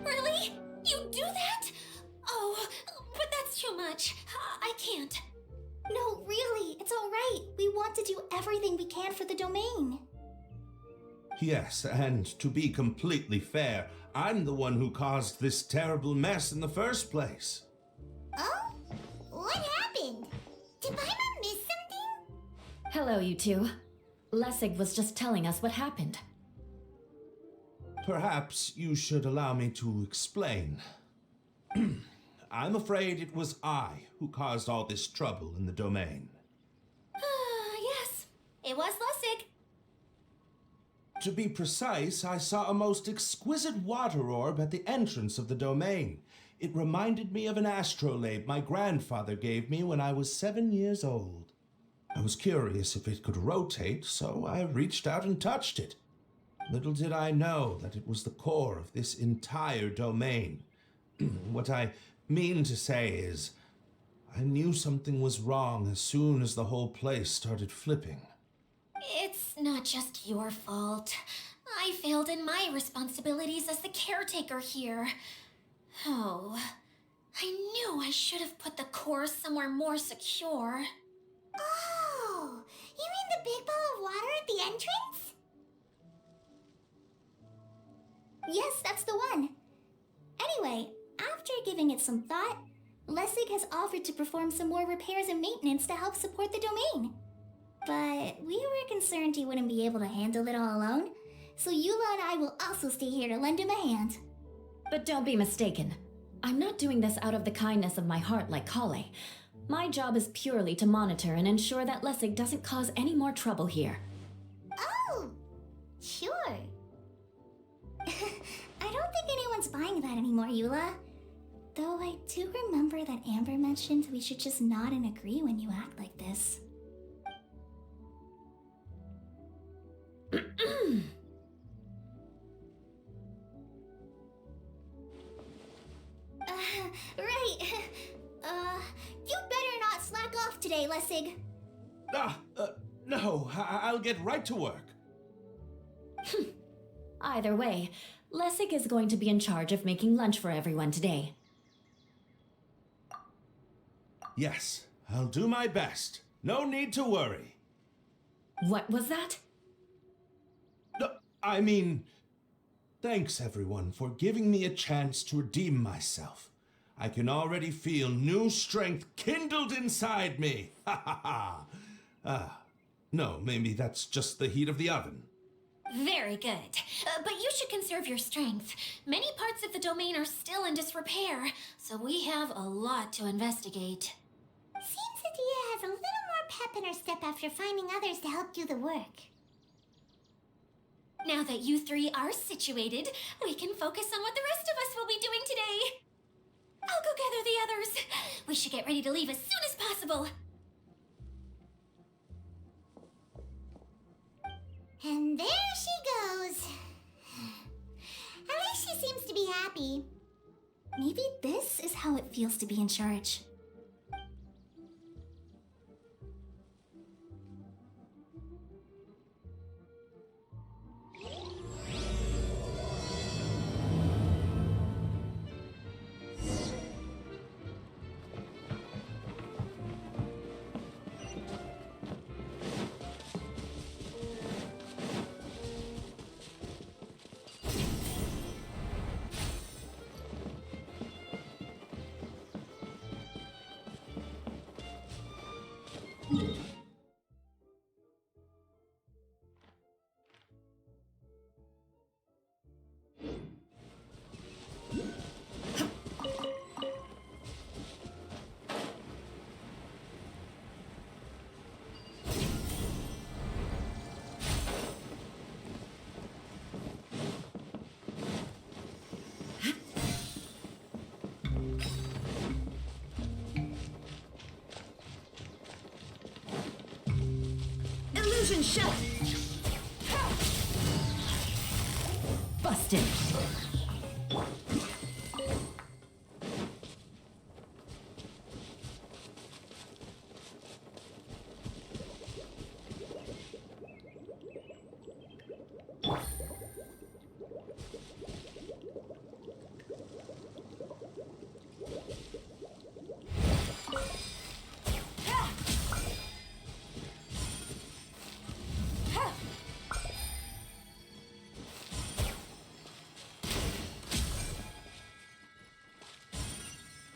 Really? You do that? Oh, but that's too much. I can't. No, really, it's all right. We want to do everything we can for the domain. Yes, and to be completely fair, I'm the one who caused this terrible mess in the first place. Oh? What happened? Did Paimon miss something? Hello, you two. Lessig was just telling us what happened. Perhaps you should allow me to explain. I'm afraid it was I who caused all this trouble in the domain. Yes, it was Lessig. To be precise, I saw a most exquisite water orb at the entrance of the domain. It reminded me of an astrolabe my grandfather gave me when I was 7 years old. I was curious if it could rotate, so I reached out and touched it. Little did I know that it was the core of this entire domain. What I mean to say is, I knew something was wrong as soon as the whole place started flipping. It's not just your fault. I failed in my responsibilities as the caretaker here. Oh, I knew I should have put the core somewhere more secure. Oh, you mean the big ball of water at the entrance? Yes, that's the one. Anyway, after giving it some thought, Lessig has offered to perform some more repairs and maintenance to help support the domain. But we were concerned he wouldn't be able to handle it all alone, so Eula and I will also stay here to lend him a hand. But don't be mistaken. I'm not doing this out of the kindness of my heart like Kale. My job is purely to monitor and ensure that Lessig doesn't cause any more trouble here. Oh, sure. I don't think anyone's buying that anymore, Eula. Though I do remember that Amber mentioned we should just nod and agree when you act like this. Right. You better not slack off today, Lessig. No, I'll get right to work. Either way, Lessig is going to be in charge of making lunch for everyone today. Yes, I'll do my best. No need to worry. What was that? I mean, thanks everyone for giving me a chance to redeem myself. I can already feel new strength kindled inside me. Ha ha ha. No, maybe that's just the heat of the oven. Very good. But you should conserve your strength. Many parts of the domain are still in disrepair, so we have a lot to investigate. Seems Adia has a little more pep in her step after finding others to help do the work. Now that you three are situated, we can focus on what the rest of us will be doing today. I'll go gather the others. We should get ready to leave as soon as possible. And there she goes. At least she seems to be happy. Maybe this is how it feels to be in charge. Fusion shell! Busted!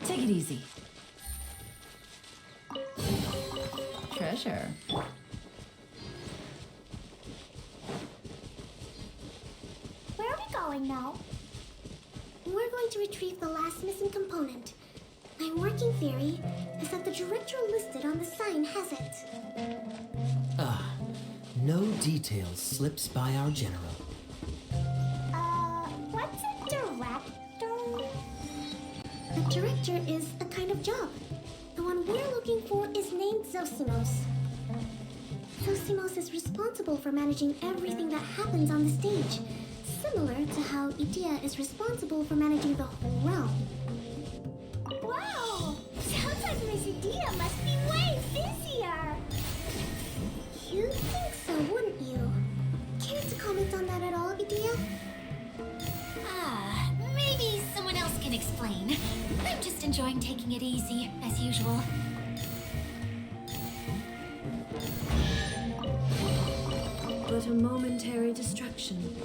Take it easy. Treasure. Where are we going now? We're going to retrieve the last missing component. My working theory is that the director listed on the sign has it. No details slips by our general. What's a director? A director is a kind of job. The one we're looking for is named Zosimos. Zosimos is responsible for managing everything that happens on the stage, similar to how Idea is responsible for managing the whole realm. Wow! Sounds like Miss Idea must be way busier! You'd think so, wouldn't you? Care to comment on that at all, Idea? Maybe someone else can explain. I'm just enjoying taking it easy, as usual. But a momentary distraction.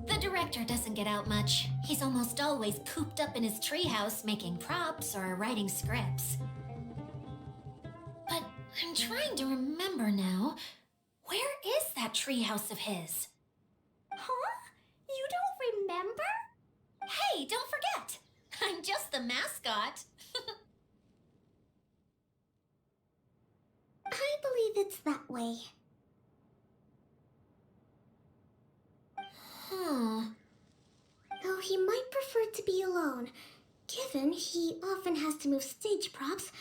The director doesn't get out much. He's almost always cooped up in his treehouse making props or writing scripts. But I'm trying to remember now. Where is that treehouse of his? Huh? You don't remember? Hey, don't forget! I'm just the mascot. I believe it's that way. Though he might prefer to be alone, given he often has to move stage props,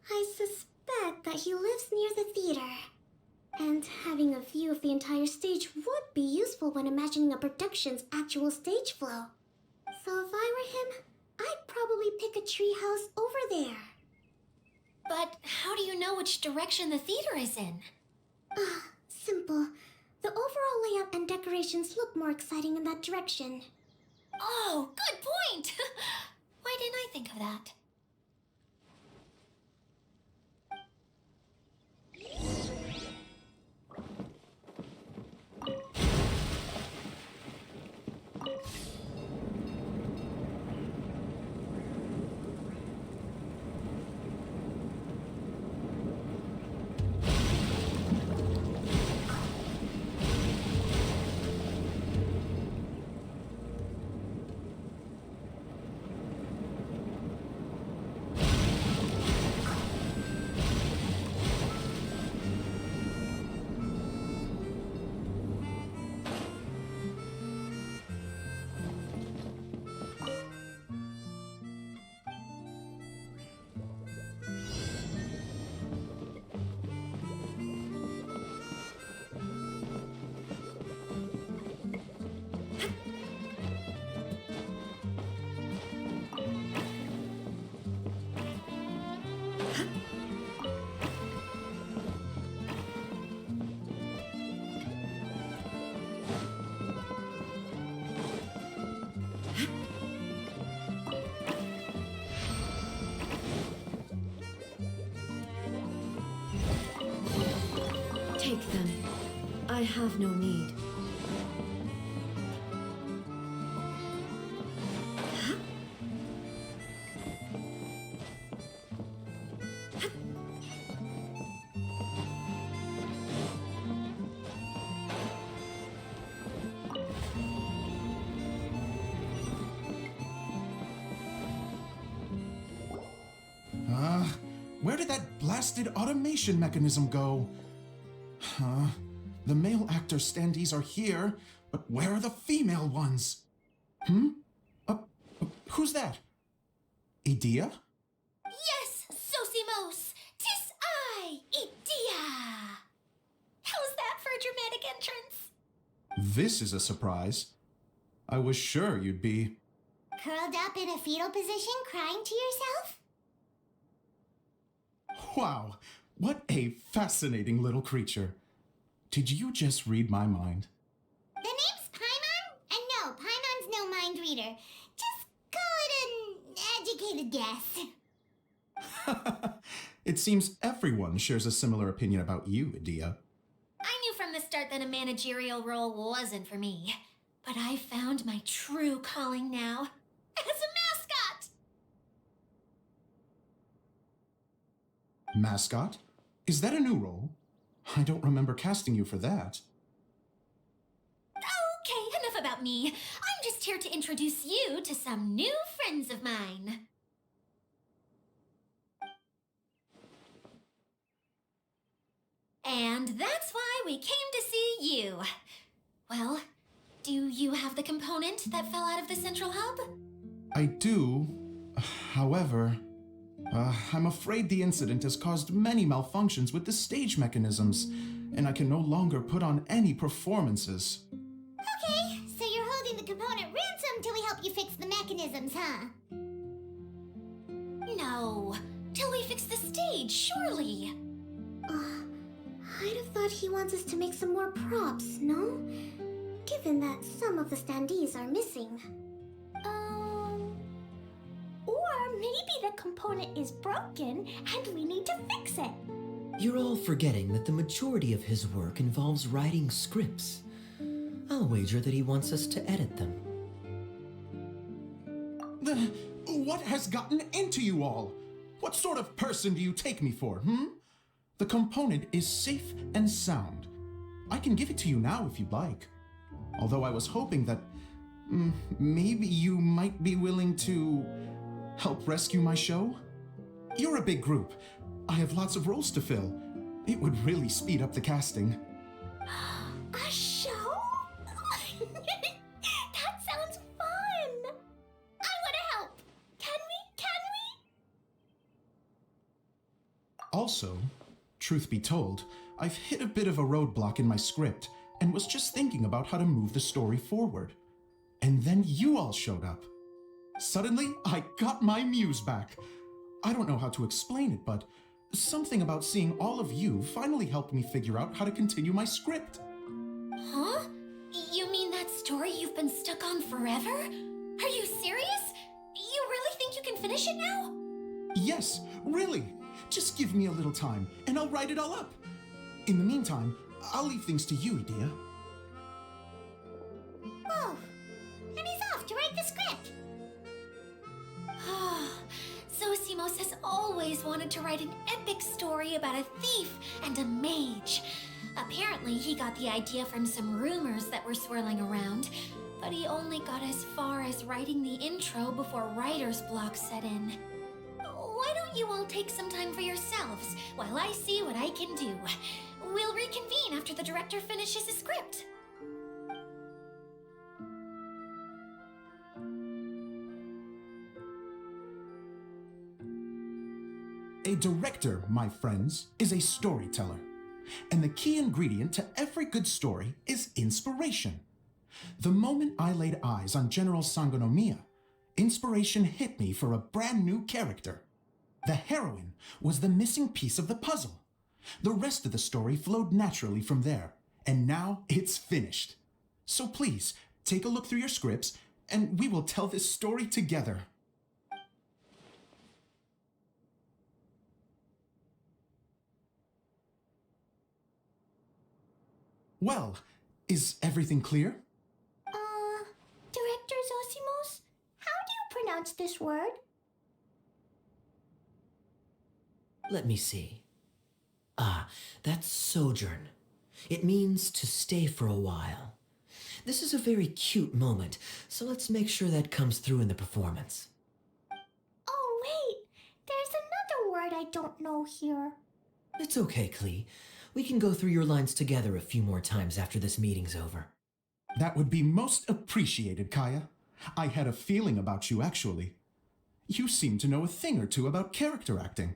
I suspect that he lives near the theater. And having a view of the entire stage would be useful when imagining a production's actual stage flow. So if I were him, I'd probably pick a treehouse over there. But how do you know which direction the theater is in? Simple. The overall layout and decorations look more exciting in that direction. Oh, good point! Why didn't I think of that? Take them. I have no need. Where did that blasted automation mechanism go? Huh? The male actor standees are here, but where are the female ones? Who's that? Idea? Yes, Sosimos! 'Tis I, Idea! How's that for a dramatic entrance? This is a surprise. I was sure you'd be... Curled up in a fetal position, crying to yourself? Wow, what a fascinating little creature. Did you just read my mind? The name's Paimon? And no, Paimon's no mind reader. Just call it an educated guess. It seems everyone shares a similar opinion about you, Idea. I knew from the start that a managerial role wasn't for me. But I found my true calling now. As a mascot! Mascot? Is that a new role? I don't remember casting you for that. Okay, enough about me. I'm just here to introduce you to some new friends of mine. And that's why we came to see you. Well, do you have the component that fell out of the central hub? I do. However, I'm afraid the incident has caused many malfunctions with the stage mechanisms, and I can no longer put on any performances. Okay, so you're holding the component ransom till we help you fix the mechanisms, huh? No, till we fix the stage, surely. I'd have thought he wants us to make some more props, no? Given that some of the standees are missing. Or maybe the component is broken and we need to fix it. You're all forgetting that the majority of his work involves writing scripts. I'll wager that he wants us to edit them. What has gotten into you all? What sort of person do you take me for, The component is safe and sound. I can give it to you now if you'd like. Although I was hoping that maybe you might be willing to help rescue my show? You're a big group. I have lots of roles to fill. It would really speed up the casting. A show? That sounds fun! I want to help! Can we? Also, truth be told, I've hit a bit of a roadblock in my script and was just thinking about how to move the story forward. And then you all showed up. Suddenly, I got my muse back. I don't know how to explain it, but something about seeing all of you finally helped me figure out how to continue my script. Huh? You mean that story you've been stuck on forever? Are you serious? You really think you can finish it now? Yes, really. Just give me a little time, and I'll write it all up. In the meantime, I'll leave things to you, Idea. Oh, and he's off to write the script. Zosimos has always wanted to write an epic story about a thief and a mage. Apparently, he got the idea from some rumors that were swirling around, but he only got as far as writing the intro before writer's block set in. Why don't you all take some time for yourselves while I see what I can do? We'll reconvene after the director finishes his script. A director, my friends, is a storyteller. And the key ingredient to every good story is inspiration. The moment I laid eyes on General Sangonomiya, inspiration hit me for a brand new character. The heroine was the missing piece of the puzzle. The rest of the story flowed naturally from there, and now it's finished. So please, take a look through your scripts, and we will tell this story together. Well, is everything clear? Director Zosimos, how do you pronounce this word? Let me see. That's sojourn. It means to stay for a while. This is a very cute moment, so let's make sure that comes through in the performance. Oh, wait. There's another word I don't know here. It's okay, Klee. We can go through your lines together a few more times after this meeting's over. That would be most appreciated, Kaya. I had a feeling about you, actually. You seem to know a thing or two about character acting.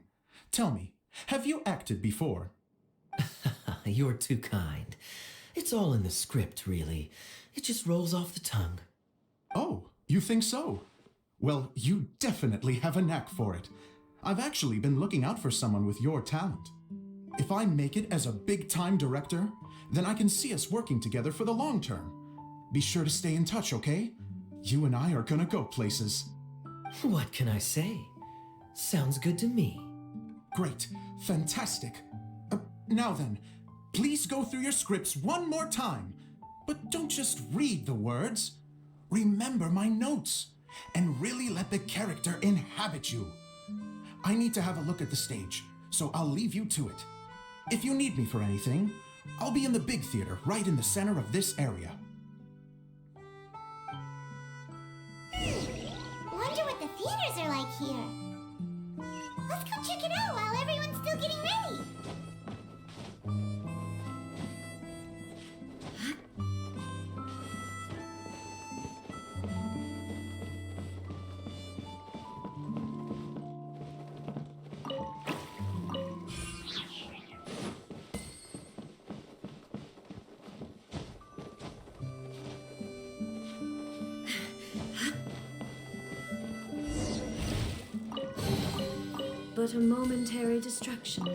Tell me, have you acted before? You're too kind. It's all in the script, really. It just rolls off the tongue. Oh, you think so? Well, you definitely have a knack for it. I've actually been looking out for someone with your talent. If I make it as a big-time director, then I can see us working together for the long term. Be sure to stay in touch, okay? You and I are gonna go places. What can I say? Sounds good to me. Great. Fantastic. Now then, please go through your scripts one more time. But don't just read the words. Remember my notes and really let the character inhabit you. I need to have a look at the stage, so I'll leave you to it. If you need me for anything, I'll be in the big theater right in the center of this area. Wonder what the theaters are like here. Let's go check it out while everyone's still getting ready. But a momentary distraction.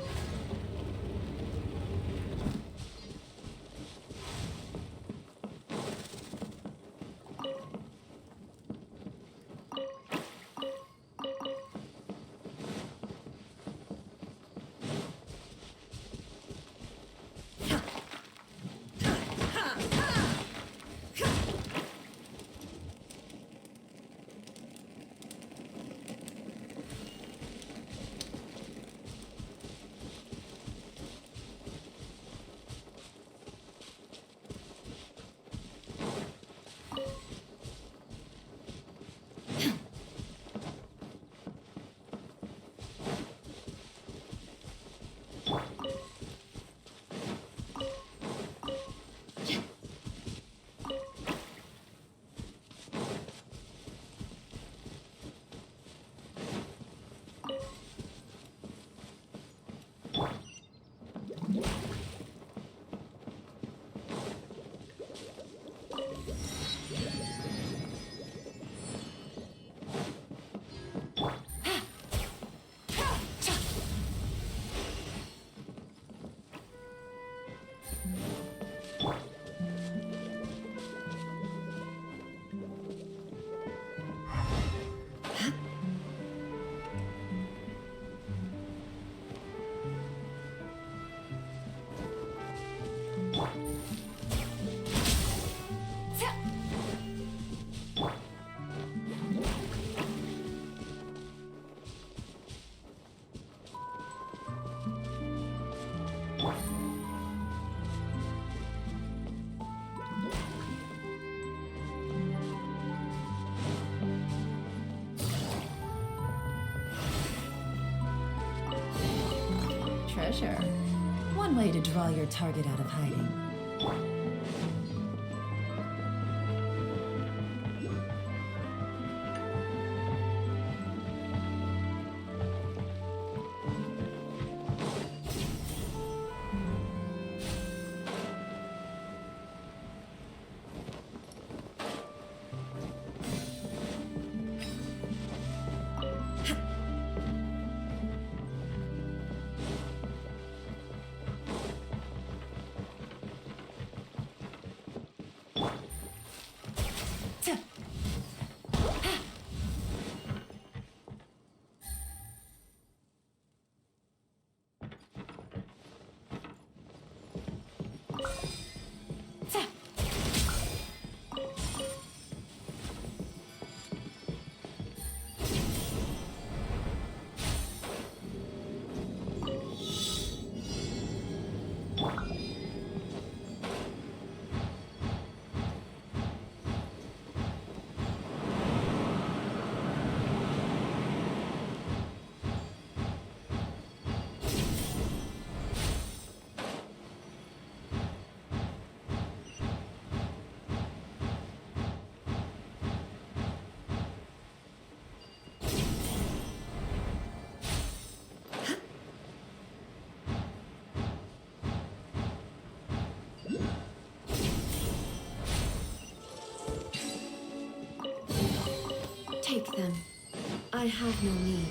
Treasure. One way to draw your target out of hiding. Take them. I have no need.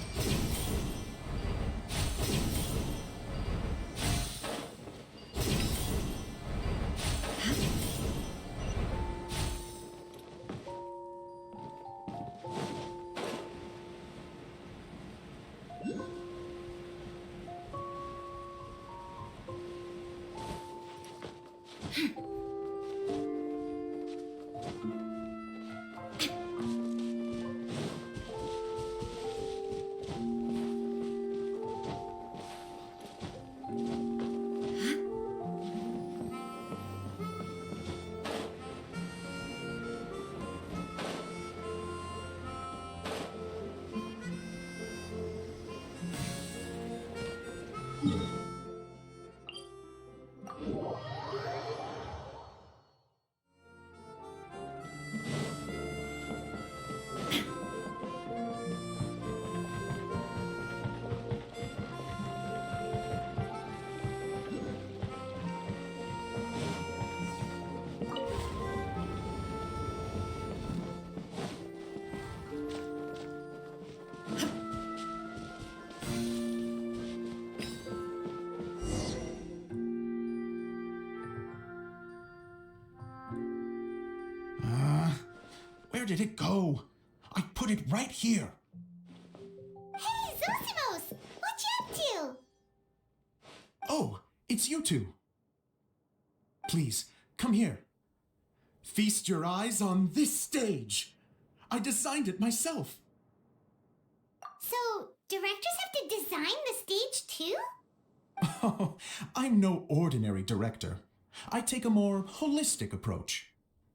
Where did it go? I put it right here. Hey, Zosimos! What you up to? Oh, it's you two. Please, come here. Feast your eyes on this stage. I designed it myself. So, directors have to design the stage too? Oh, I'm no ordinary director. I take a more holistic approach.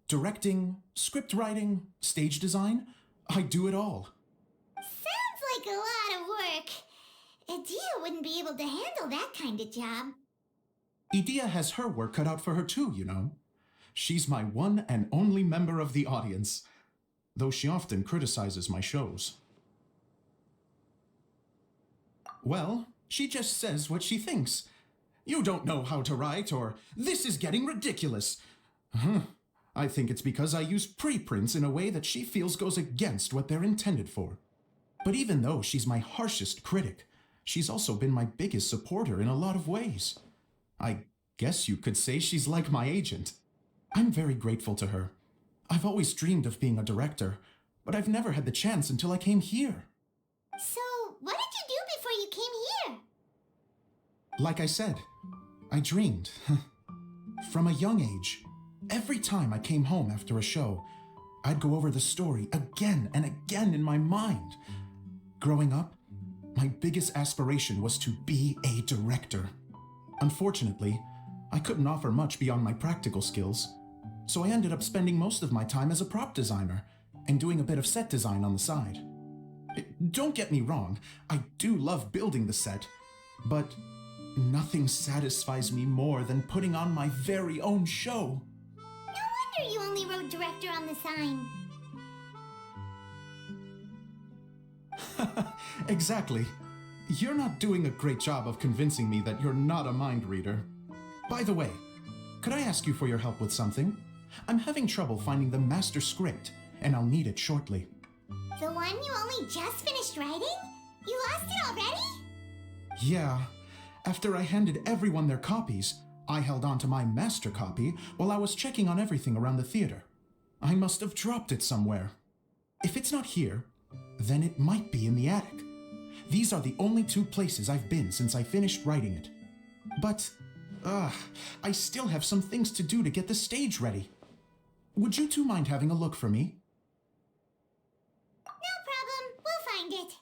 Directing, script writing, stage design, I do it all. Sounds like a lot of work. Adia wouldn't be able to handle that kind of job. Idia has her work cut out for her too, you know. She's my one and only member of the audience, though she often criticizes my shows. Well, she just says what she thinks. You don't know how to write, or this is getting ridiculous. I think it's because I use preprints in a way that she feels goes against what they're intended for. But even though she's my harshest critic, she's also been my biggest supporter in a lot of ways. I guess you could say she's like my agent. I'm very grateful to her. I've always dreamed of being a director, but I've never had the chance until I came here. So, what did you do before you came here? Like I said, I dreamed. From a young age, every time I came home after a show, I'd go over the story again and again in my mind. Growing up, my biggest aspiration was to be a director. Unfortunately, I couldn't offer much beyond my practical skills, so I ended up spending most of my time as a prop designer and doing a bit of set design on the side. Don't get me wrong, I do love building the set, but nothing satisfies me more than putting on my very own show. No wonder you only wrote director on the sign. Exactly. You're not doing a great job of convincing me that you're not a mind reader. By the way, could I ask you for your help with something? I'm having trouble finding the master script, and I'll need it shortly. The one you only just finished writing? You lost it already? Yeah. After I handed everyone their copies, I held on to my master copy while I was checking on everything around the theater. I must have dropped it somewhere. If it's not here, then it might be in the attic. These are the only two places I've been since I finished writing it. But, I still have some things to do to get the stage ready. Would you two mind having a look for me? No problem. We'll find it.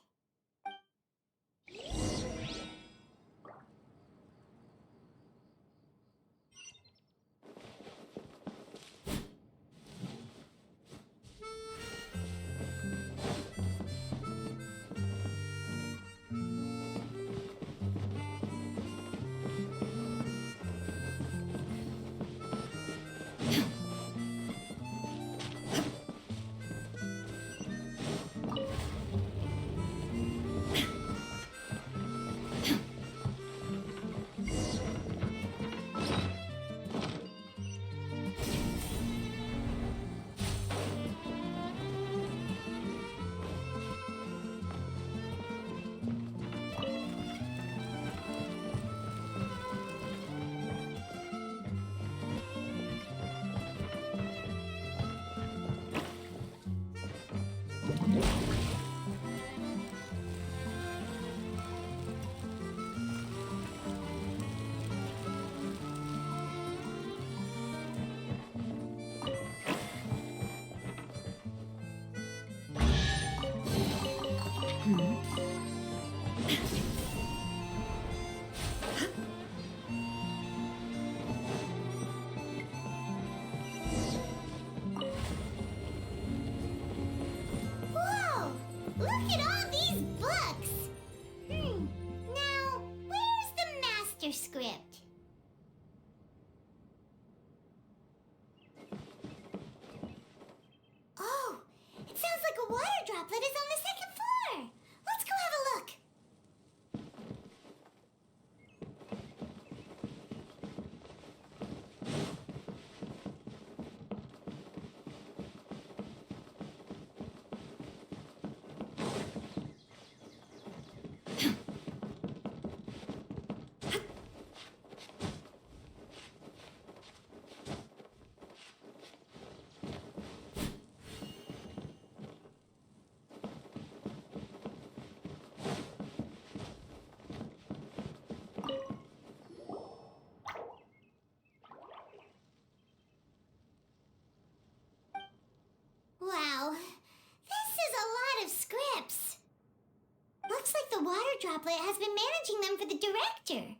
the water droplet has been managing them for the director.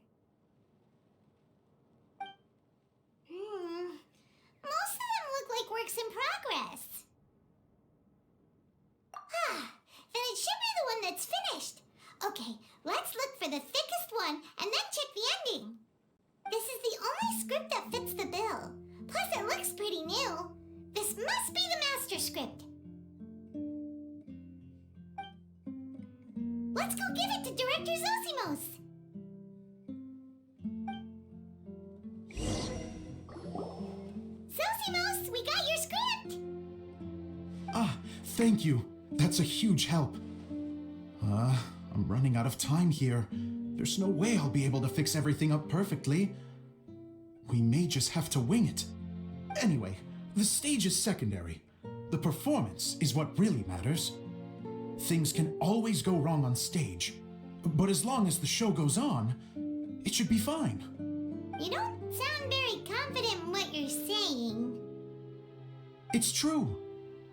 Most of them look like works in progress. Then it should be the one that's finished. Okay, let's look for the thickest one and then check the ending. This is the only script that fits the bill. Plus, it looks pretty new. This must be the master script. Let's go give it to Director Zosimos. Zosimos, we got your script! Ah, thank you. That's a huge help. I'm running out of time here. There's no way I'll be able to fix everything up perfectly. We may just have to wing it. Anyway, the stage is secondary. The performance is what really matters. Things can always go wrong on stage, but as long as the show goes on, it should be fine. You don't sound very confident in what you're saying. It's true.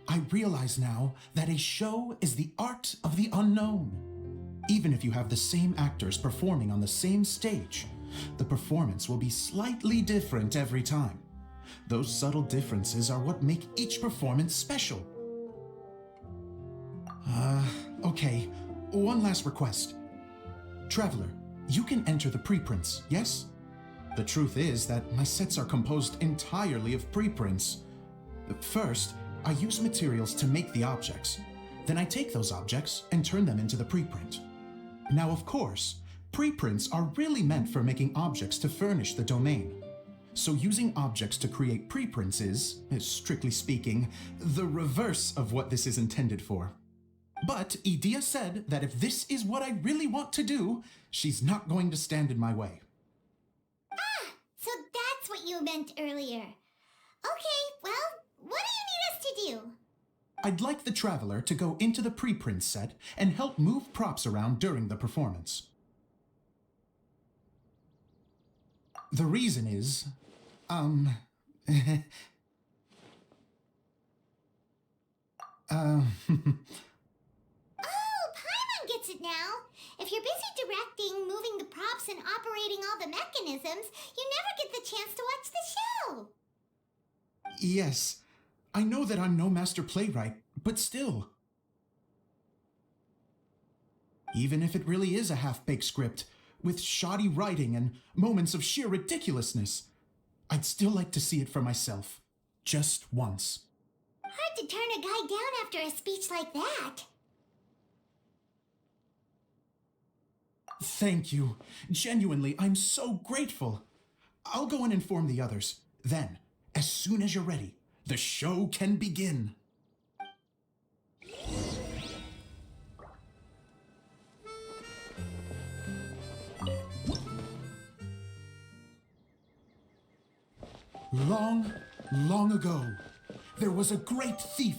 I realize now that a show is the art of the unknown. Even if you have the same actors performing on the same stage, the performance will be slightly different every time. Those subtle differences are what make each performance special. Okay, one last request. Traveler, you can enter the preprints, yes? The truth is that my sets are composed entirely of preprints. First, I use materials to make the objects. Then I take those objects and turn them into the preprint. Now, of course, preprints are really meant for making objects to furnish the domain. So using objects to create preprints is, strictly speaking, the reverse of what this is intended for. But Edea said that if this is what I really want to do, she's not going to stand in my way. So that's what you meant earlier. Okay, well, what do you need us to do? I'd like the Traveler to go into the preprint set and help move props around during the performance. The reason is, Oh, Paimon gets it now. If you're busy directing, moving the props, and operating all the mechanisms, you never get the chance to watch the show. Yes, I know that I'm no master playwright, but still. Even if it really is a half-baked script, with shoddy writing and moments of sheer ridiculousness, I'd still like to see it for myself. Just once. Hard to turn a guy down after a speech like that. Thank you. Genuinely, I'm so grateful. I'll go and inform the others. Then, as soon as you're ready, the show can begin. Long, long ago, there was a great thief.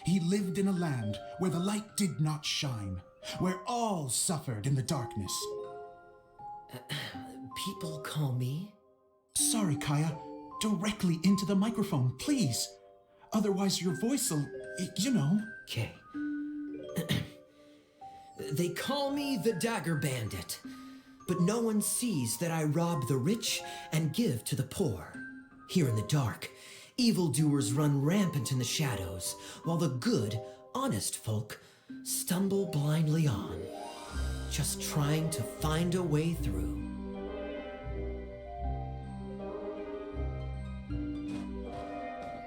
He lived in a land where the light did not shine, where all suffered in the darkness. People call me? Sorry, Kaya. Directly into the microphone, please. Otherwise your voice'll, you know. Okay. They call me the Dagger Bandit, but no one sees that I rob the rich and give to the poor. Here in the dark, evildoers run rampant in the shadows, while the good, honest folk stumble blindly on, just trying to find a way through.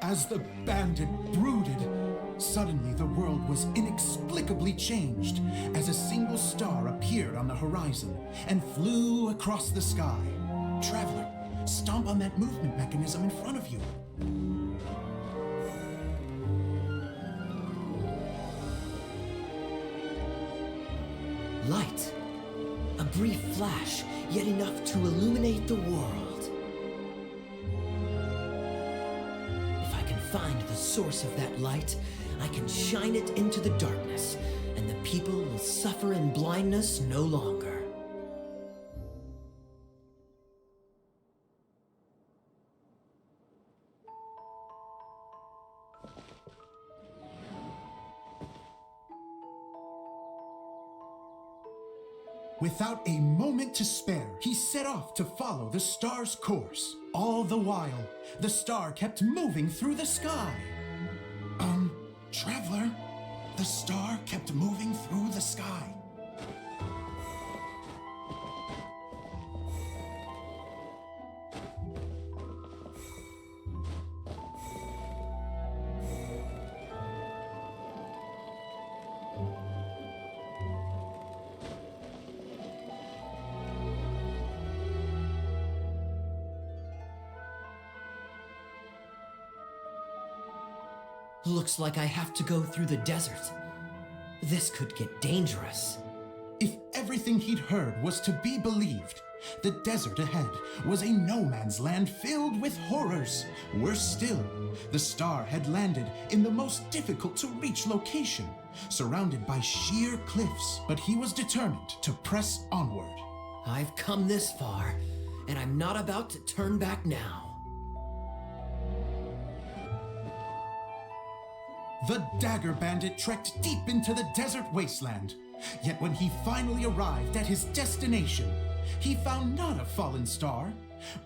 As the bandit brooded, suddenly the world was inexplicably changed as a single star appeared on the horizon and flew across the sky. Traveler, stomp on that movement mechanism in front of you. Light. A brief flash, yet enough to illuminate the world. If I can find the source of that light, I can shine it into the darkness, and the people will suffer in blindness no longer. Without a moment to spare, he set off to follow the star's course. All the while, the star kept moving through the sky. Traveler, the star kept moving through the sky. Looks like I have to go through the desert. This could get dangerous. If everything he'd heard was to be believed, the desert ahead was a no-man's land filled with horrors. Worse still, the star had landed in the most difficult-to-reach location, surrounded by sheer cliffs, but he was determined to press onward. I've come this far, and I'm not about to turn back now. The Dagger Bandit trekked deep into the desert wasteland. Yet when he finally arrived at his destination, he found not a fallen star,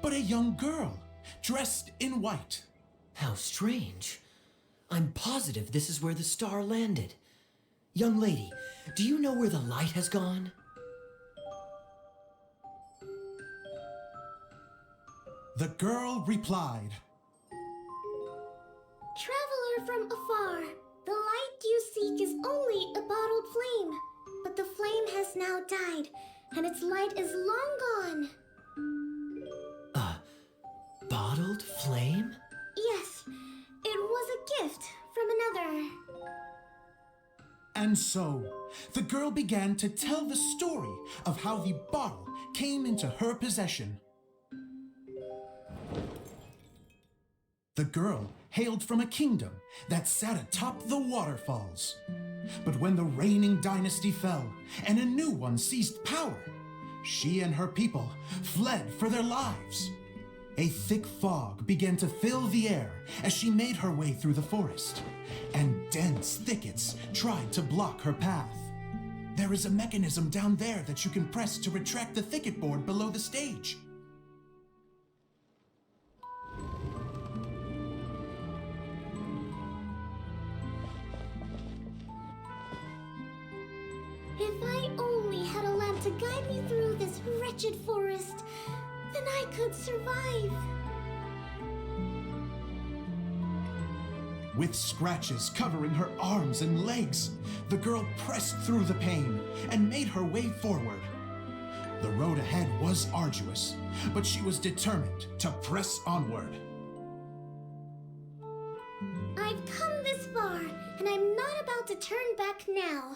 but a young girl, dressed in white. How strange. I'm positive this is where the star landed. Young lady, do you know where the light has gone? The girl replied, Traveler from afar, the light you seek is only a bottled flame. But the flame has now died, and its light is long gone. Bottled flame? Yes, it was a gift from another. And so, the girl began to tell the story of how the bottle came into her possession. The girl hailed from a kingdom that sat atop the waterfalls. But when the reigning dynasty fell and a new one seized power, she and her people fled for their lives. A thick fog began to fill the air as she made her way through the forest, and dense thickets tried to block her path. There is a mechanism down there that you can press to retract the thicket board below the stage. If I only had a lamp to guide me through this wretched forest, then I could survive. With scratches covering her arms and legs, the girl pressed through the pain and made her way forward. The road ahead was arduous, but she was determined to press onward. I've come this far, and I'm not about to turn back now.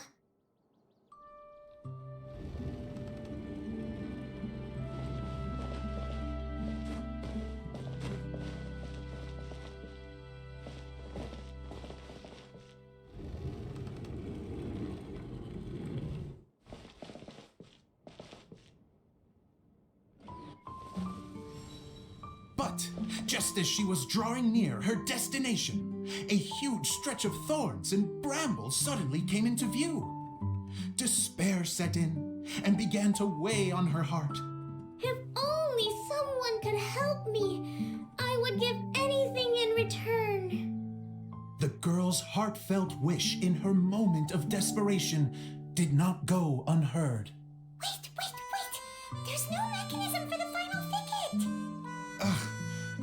But just as she was drawing near her destination, a huge stretch of thorns and brambles suddenly came into view. Despair set in and began to weigh on her heart. If only someone could help me, I would give anything in return. The girl's heartfelt wish in her moment of desperation did not go unheard. Wait! There's no mechanism for the final thicket! Ugh,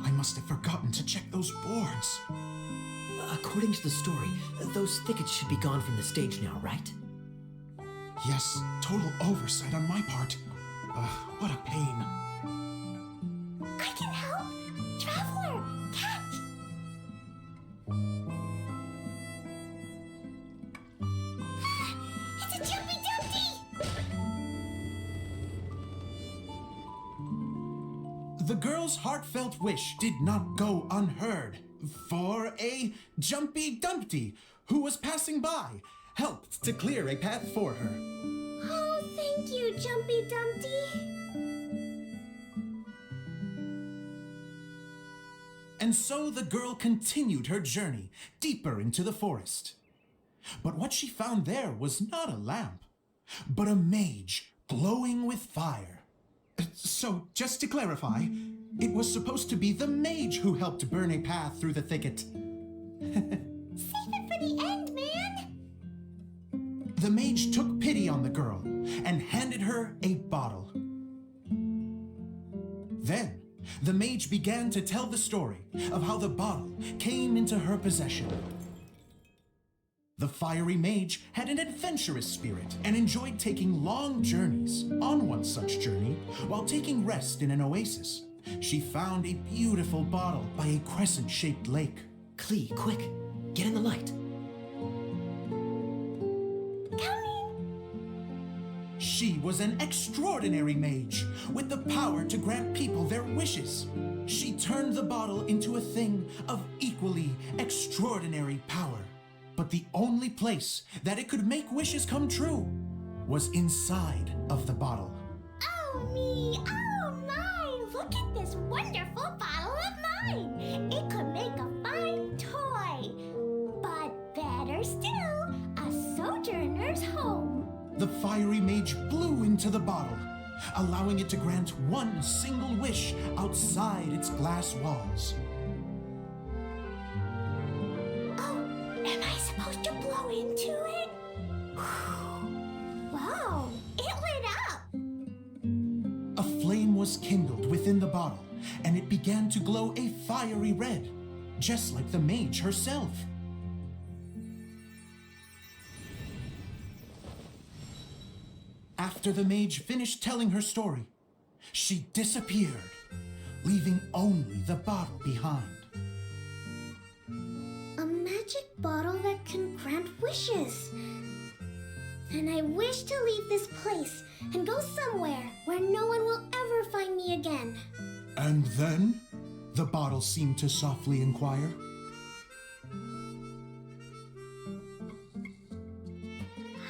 I must have forgotten to check those boards. According to the story, those thickets should be gone from the stage now, right? Yes, total oversight on my part. What a pain. I can help! Traveler, catch! It's a Jumpy Dumpty! The girl's heartfelt wish did not go unheard, for a Jumpy Dumpty, who was passing by, helped to clear a path for her. Oh, thank you, Jumpy Dumpty. And so the girl continued her journey deeper into the forest. But what she found there was not a lamp, but a mage glowing with fire. So, just to clarify, it was supposed to be the mage who helped burn a path through the thicket. Save it for the end, man! The mage took pity on the girl and handed her a bottle. Then, the mage began to tell the story of how the bottle came into her possession. The fiery mage had an adventurous spirit and enjoyed taking long journeys. On one such journey, while taking rest in an oasis, she found a beautiful bottle by a crescent-shaped lake. Klee, quick, get in the light. She was an extraordinary mage with the power to grant people their wishes. She turned the bottle into a thing of equally extraordinary power. But the only place that it could make wishes come true was inside of the bottle. Oh me, oh my! Look at this wonderful bottle of mine! It could make a fine toy! But better still, a sojourner's home! The fiery mage blew into the bottle, allowing it to grant one single wish outside its glass walls. Oh, am I supposed to blow into it? Wow, it lit up! A flame was kindled within the bottle, and it began to glow a fiery red, just like the mage herself. After the mage finished telling her story, she disappeared, leaving only the bottle behind. A magic bottle that can grant wishes. And I wish to leave this place and go somewhere where no one will ever find me again. And then, the bottle seemed to softly inquire.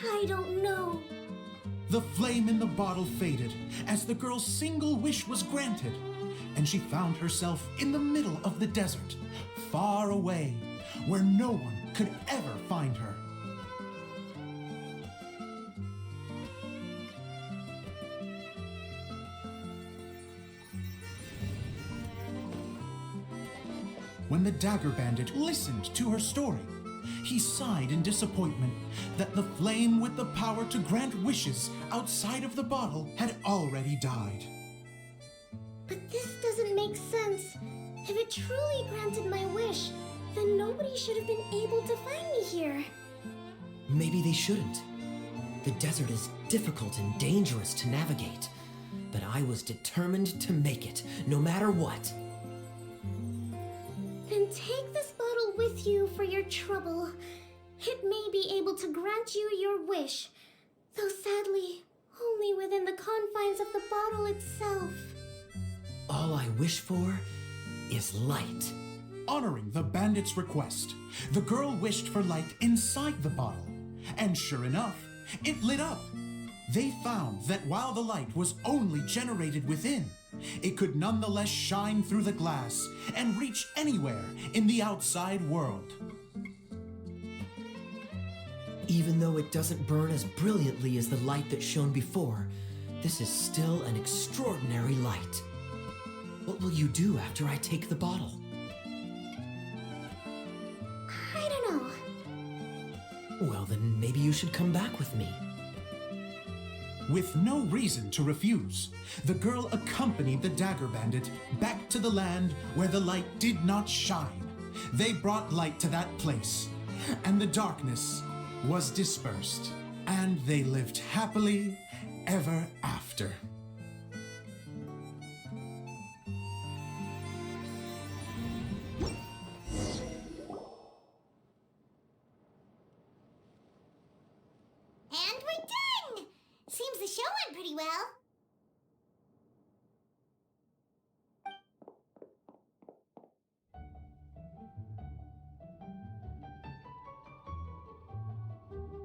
I don't know. The flame in the bottle faded as the girl's single wish was granted, and she found herself in the middle of the desert, far away, where no one could ever find her. When the dagger bandit listened to her story, he sighed in disappointment that the flame with the power to grant wishes outside of the bottle had already died. But this doesn't make sense. If it truly granted my wish, then nobody should have been able to find me here. Maybe they shouldn't. The desert is difficult and dangerous to navigate, but I was determined to make it, no matter what. Then take this bottle with you for your trouble. It may be able to grant you your wish, though sadly, only within the confines of the bottle itself. All I wish for is light. Honoring the bandit's request, the girl wished for light inside the bottle, and sure enough, it lit up. They found that while the light was only generated within, it could nonetheless shine through the glass and reach anywhere in the outside world. Even though it doesn't burn as brilliantly as the light that shone before, this is still an extraordinary light. What will you do after I take the bottle? I don't know. Well, then maybe you should come back with me. With no reason to refuse, the girl accompanied the dagger bandit back to the land where the light did not shine. They brought light to that place, and the darkness was dispersed, and they lived happily ever after. And we're done! Seems the show went pretty well.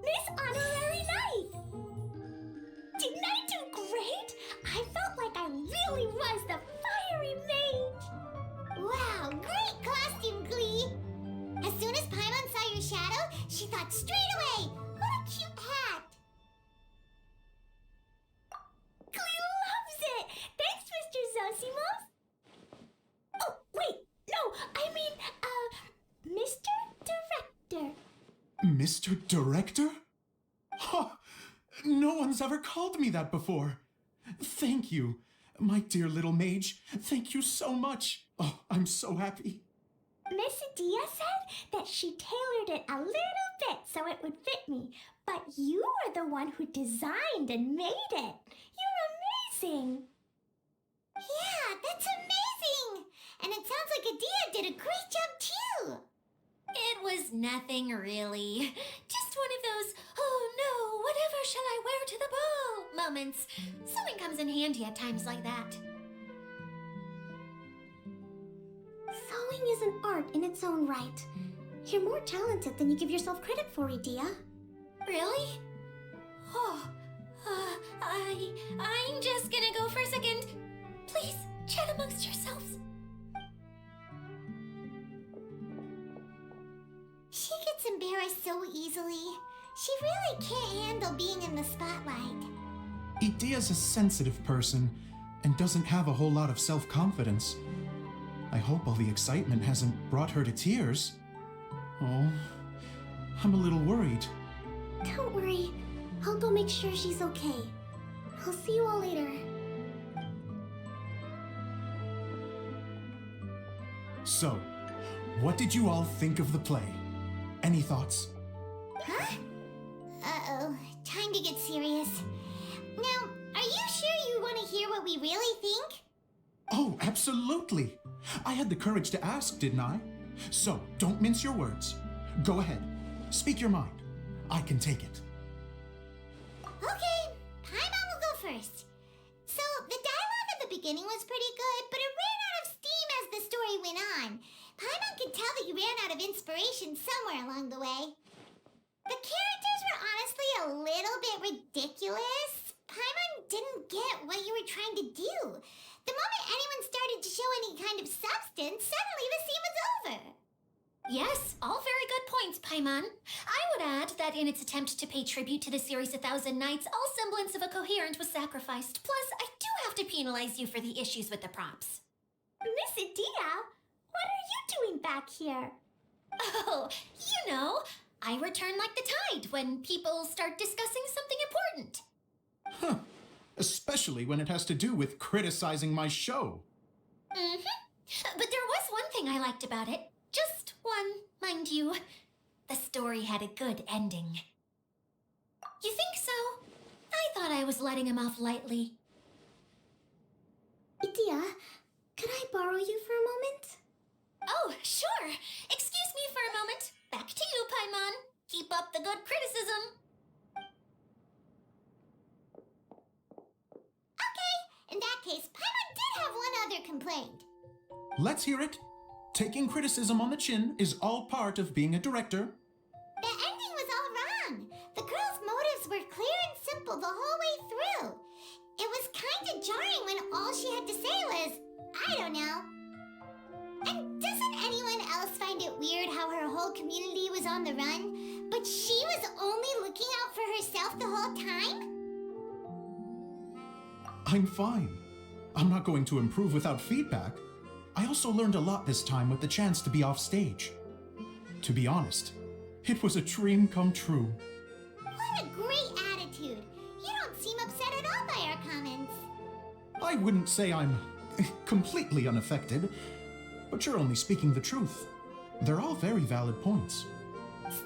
Miss Honorary Knight! Didn't I do great? I felt like I really was the fiery mage! Wow, great costume, Glee! As soon as Paimon saw your shadow, she thought straight away, what a cute hat! Mr. Director? Ha! No one's ever called me that before. Thank you, my dear little mage. Thank you so much. Oh, I'm so happy. Miss Adia said that she tailored it a little bit so it would fit me, but you are the one who designed and made it. You're amazing. Yeah, that's amazing. And it sounds like Adia did a great job too. It was nothing really. Just one of those, oh no, whatever shall I wear to the ball moments. Sewing comes in handy at times like that. Sewing is an art in its own right. You're more talented than you give yourself credit for, Adia. Really? Oh, I'm just gonna go for a second. Please, chat amongst yourselves. She gets embarrassed so easily. She really can't handle being in the spotlight. Idia's a sensitive person and doesn't have a whole lot of self-confidence. I hope all the excitement hasn't brought her to tears. Oh, I'm a little worried. Don't worry. I'll go make sure she's okay. I'll see you all later. So, what did you all think of the play? Any thoughts? Huh? Uh-oh. Time to get serious. Now, are you sure you want to hear what we really think? Oh, absolutely. I had the courage to ask, didn't I? So, don't mince your words. Go ahead. Speak your mind. I can take it. Okay, Paimon will go first. So, the dialogue at the beginning was pretty good, but it ran out of steam as the story went on. Paimon could tell that you ran out of inspiration somewhere along the way. The characters were honestly a little bit ridiculous. Paimon didn't get what you were trying to do. The moment anyone started to show any kind of substance, suddenly the scene was over. Yes, all very good points, Paimon. I would add that in its attempt to pay tribute to the series 1,000 Nights, all semblance of a coherent was sacrificed. Plus, I do have to penalize you for the issues with the props. Miss Adia, what are you doing back here? Oh, you know, I return like the tide when people start discussing something important. Huh. Especially when it has to do with criticizing my show. Mm-hmm. But there was one thing I liked about it. Just one, mind you. The story had a good ending. You think so? I thought I was letting him off lightly. Adia, could I borrow you for a moment? Oh, sure. Excuse me for a moment. Back to you, Paimon. Keep up the good criticism. Okay, in that case, Paimon did have one other complaint. Let's hear it. Taking criticism on the chin is all part of being a director. The ending was all wrong. The girl's motives were clear and simple the whole way through. It was kind of jarring when all she had to say was, I don't know. And doesn't anyone else find it weird how her whole community was on the run, but she was only looking out for herself the whole time? I'm fine. I'm not going to improve without feedback. I also learned a lot this time with the chance to be off stage. To be honest, it was a dream come true. What a great attitude. You don't seem upset at all by our comments. I wouldn't say I'm completely unaffected, but you're only speaking the truth. They're all very valid points.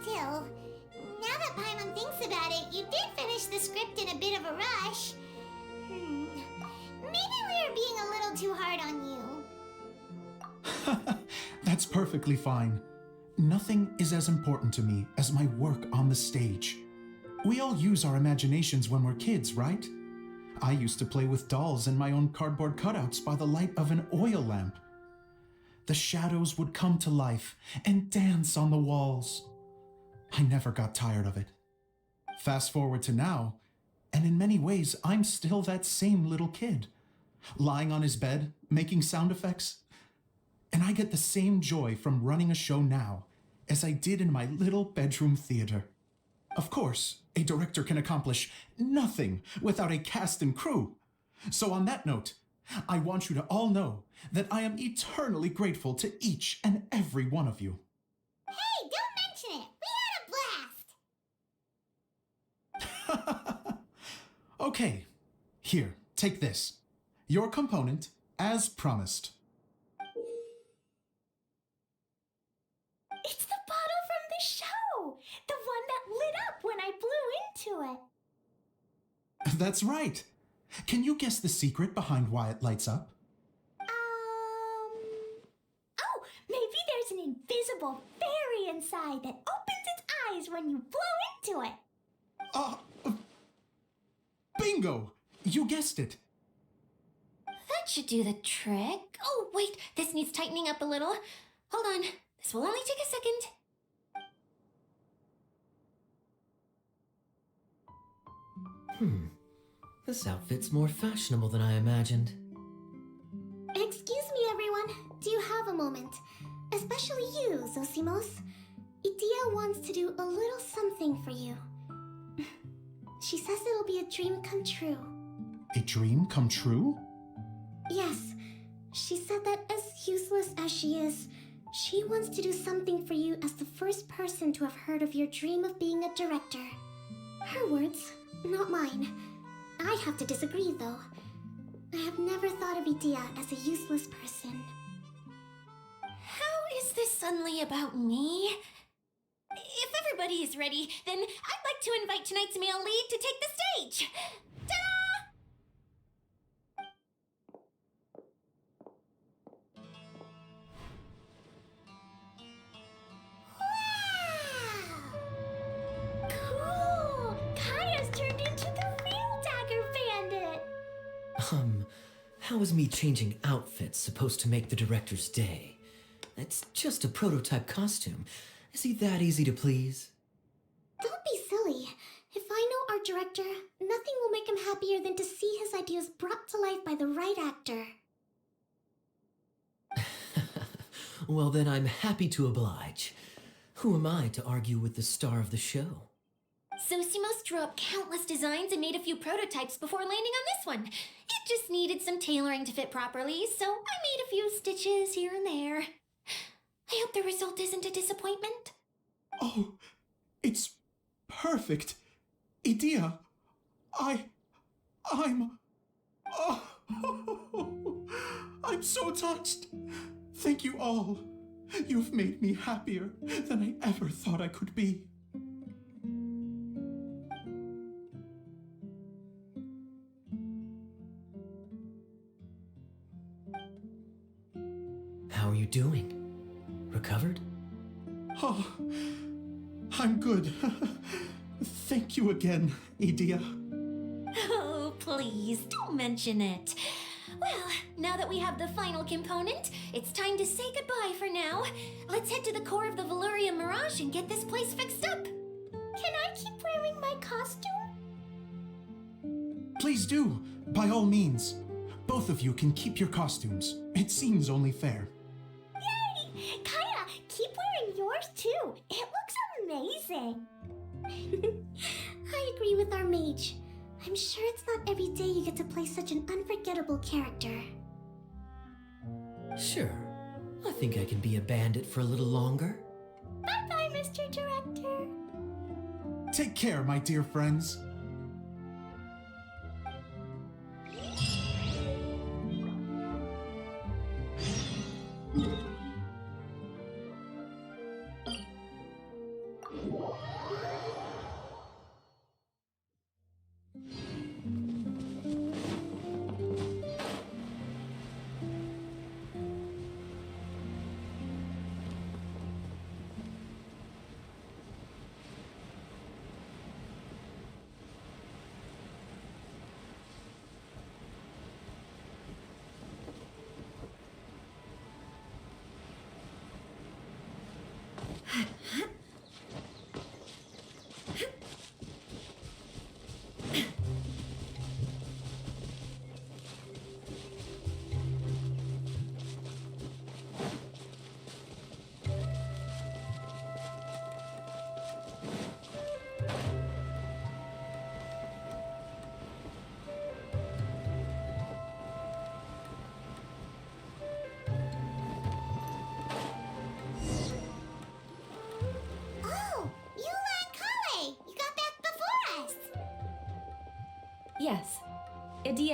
Still, now that Paimon thinks about it, you did finish the script in a bit of a rush. Maybe we were being a little too hard on you. That's perfectly fine. Nothing is as important to me as my work on the stage. We all use our imaginations when we're kids, right? I used to play with dolls and my own cardboard cutouts by the light of an oil lamp. The shadows would come to life and dance on the walls. I never got tired of it. Fast forward to now, and in many ways, I'm still that same little kid, lying on his bed, making sound effects. And I get the same joy from running a show now as I did in my little bedroom theater. Of course, a director can accomplish nothing without a cast and crew. So on that note, I want you to all know that I am eternally grateful to each and every one of you. Hey, don't mention it. We had a blast. Okay, here, take this. Your component, as promised. It's the bottle from the show! The one that lit up when I blew into it. That's right. Can you guess the secret behind why it lights up? Oh, maybe there's an invisible fairy inside that opens its eyes when you blow into it. Uh, bingo! You guessed it. That should do the trick. Oh, wait, this needs tightening up a little. Hold on, this will only take a second. This outfit's more fashionable than I imagined. Excuse me, everyone. Do you have a moment? Especially you, Zosimos. Idia wants to do a little something for you. She says it'll be a dream come true. A dream come true? Yes, she said that as useless as she is, she wants to do something for you as the first person to have heard of your dream of being a director. Her words, not mine. I have to disagree, though. I have never thought of Idia as a useless person. How is this suddenly about me? If everybody is ready, then I'd like to invite tonight's male lead to take the stage. Ta-da! Wow! Cool! Kaya's turned into the real Dagger Bandit! How is me changing outfits supposed to make the director's day? It's just a prototype costume. Is he that easy to please? Don't be silly. If I know our director, nothing will make him happier than to see his ideas brought to life by the right actor. Well, then I'm happy to oblige. Who am I to argue with the star of the show? Zosimos drew up countless designs and made a few prototypes before landing on this one. It just needed some tailoring to fit properly, so I made a few stitches here and there. I hope the result isn't a disappointment. Oh, it's perfect. Idia, I'm... Oh, I'm so touched. Thank you all. You've made me happier than I ever thought I could be. How are you doing? Recovered? Oh, I'm good. Thank you again, Idia. Oh, please, don't mention it. Well, now that we have the final component, it's time to say goodbye for now. Let's head to the core of the Valyria Mirage and get this place fixed up. Can I keep wearing my costume? Please do, by all means. Both of you can keep your costumes. It seems only fair. Yay! Kaya, keep wearing yours too. It looks amazing. I agree with our mage. I'm sure it's not every day you get to play such an unforgettable character. Sure. I think I can be a bandit for a little longer. Bye-bye, Mr. Director. Take care, my dear friends.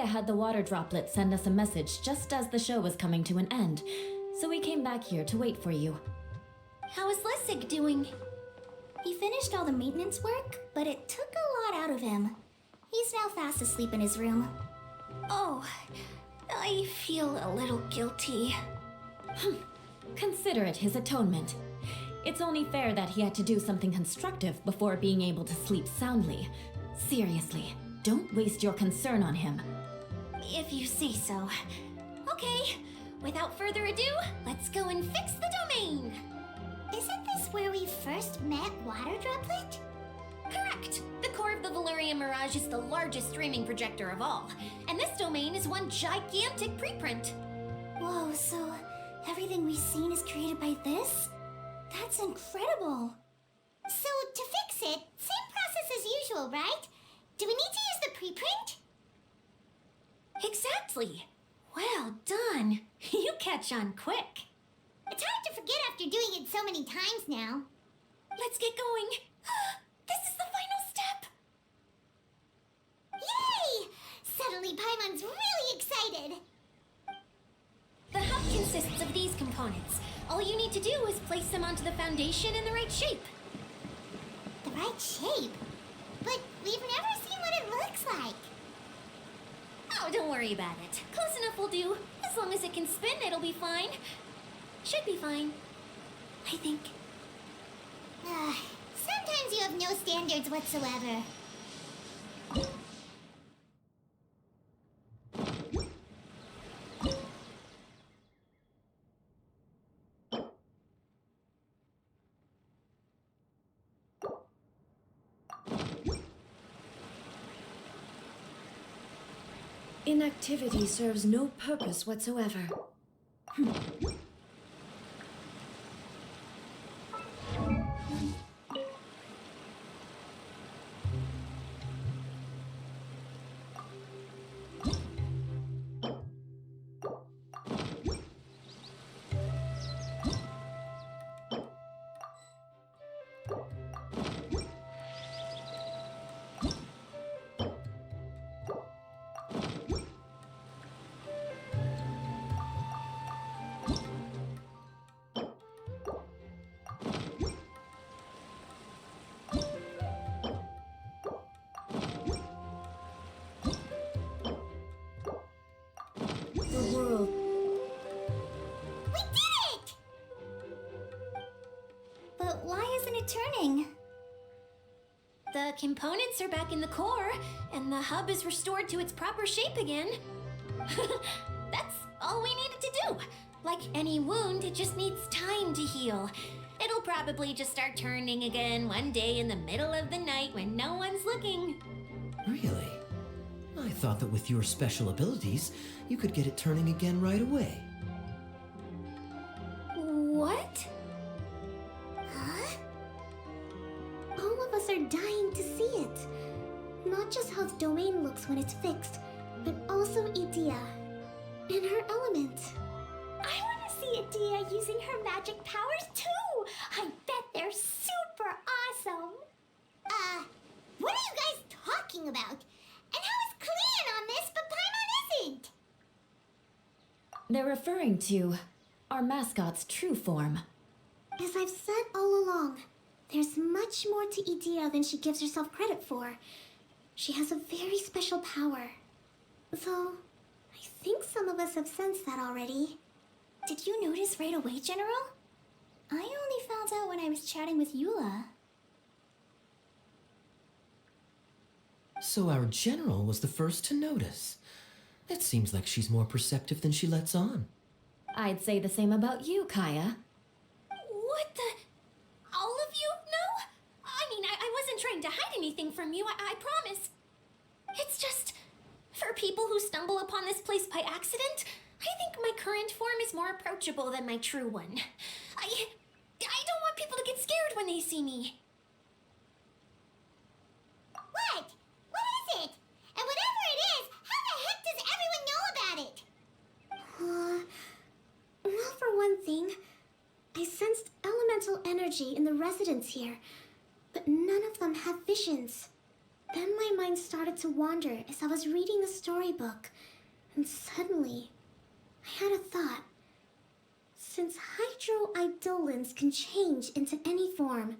Tia had the water droplet send us a message just as the show was coming to an end, so we came back here to wait for you. How is Lessig doing? He finished all the maintenance work, but it took a lot out of him. He's now fast asleep in his room. Oh, I feel a little guilty. Consider it his atonement. It's only fair that he had to do something constructive before being able to sleep soundly. Seriously, don't waste your concern on him. If you say so. Okay, without further ado, let's go and fix the domain. Isn't this where we first met Water Droplet? Correct. The core of the Valyria Mirage is the largest streaming projector of all, and this domain is one gigantic preprint. Whoa, so everything we've seen is created by this? That's incredible. So to fix it, same process as usual, right? Do we need to use the preprint? Exactly. Well done. You catch on quick. It's hard to forget after doing it so many times now. Let's get going. This is the final step. Yay! Suddenly Paimon's really excited. The hub consists of these components. All you need to do is place them onto the foundation in the right shape. The right shape? But we've never seen what it looks like. Oh, don't worry about it. Close enough will do. As long as it can spin, it'll be fine. Should be fine. I think. Sometimes you have no standards whatsoever. Inactivity serves no purpose whatsoever. The world. We did it! But why isn't it turning? The components are back in the core, and the hub is restored to its proper shape again. That's all we needed to do. Like any wound, it just needs time to heal. It'll probably just start turning again one day in the middle of the night when no one's looking. Really? I thought that with your special abilities, you could get it turning again right away. What? Huh? All of us are dying to see it. Not just how the domain looks when it's fixed, but also Idea. And her element. I want to see Idea using her magic powers too! I bet they're super awesome! What are you guys talking about? And how is Clean on this, but Paimon isn't? They're referring to our mascot's true form. As I've said all along, there's much more to Idea than she gives herself credit for. She has a very special power. Though, I think some of us have sensed that already. Did you notice right away, General? I only found out when I was chatting with Eula. So our general was the first to notice. It seems like she's more perceptive than she lets on. I'd say the same about you, Kaya. What the? All of you? No? I mean, I wasn't trying to hide anything from you, I promise. It's just, for people who stumble upon this place by accident, I think my current form is more approachable than my true one. I don't want people to get scared when they see me. What? What is it? And whatever it is, how the heck does everyone know about it? Well, for one thing, I sensed elemental energy in the residents here, but none of them have visions. Then my mind started to wander as I was reading the storybook, and suddenly, I had a thought. Since hydroidolins can change into any form,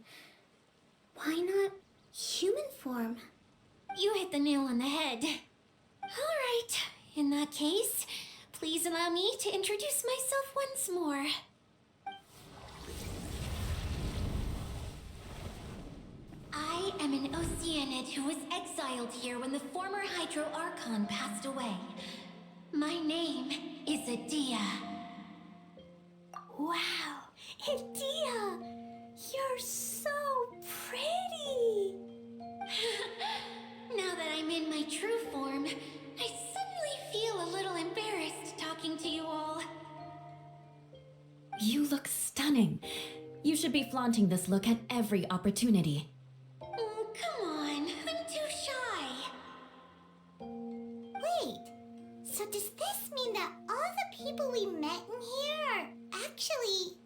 why not human form? You hit the nail on the head. Alright, in that case, please allow me to introduce myself once more. I am an Oceanid who was exiled here when the former Hydro Archon passed away. My name is Adia. Wow, Idia! You're so pretty! Now that I'm in my true form, I suddenly feel a little embarrassed talking to you all. You look stunning. You should be flaunting this look at every opportunity. Oh, come on, I'm too shy. Wait, so does this mean that all the people we met in here are actually...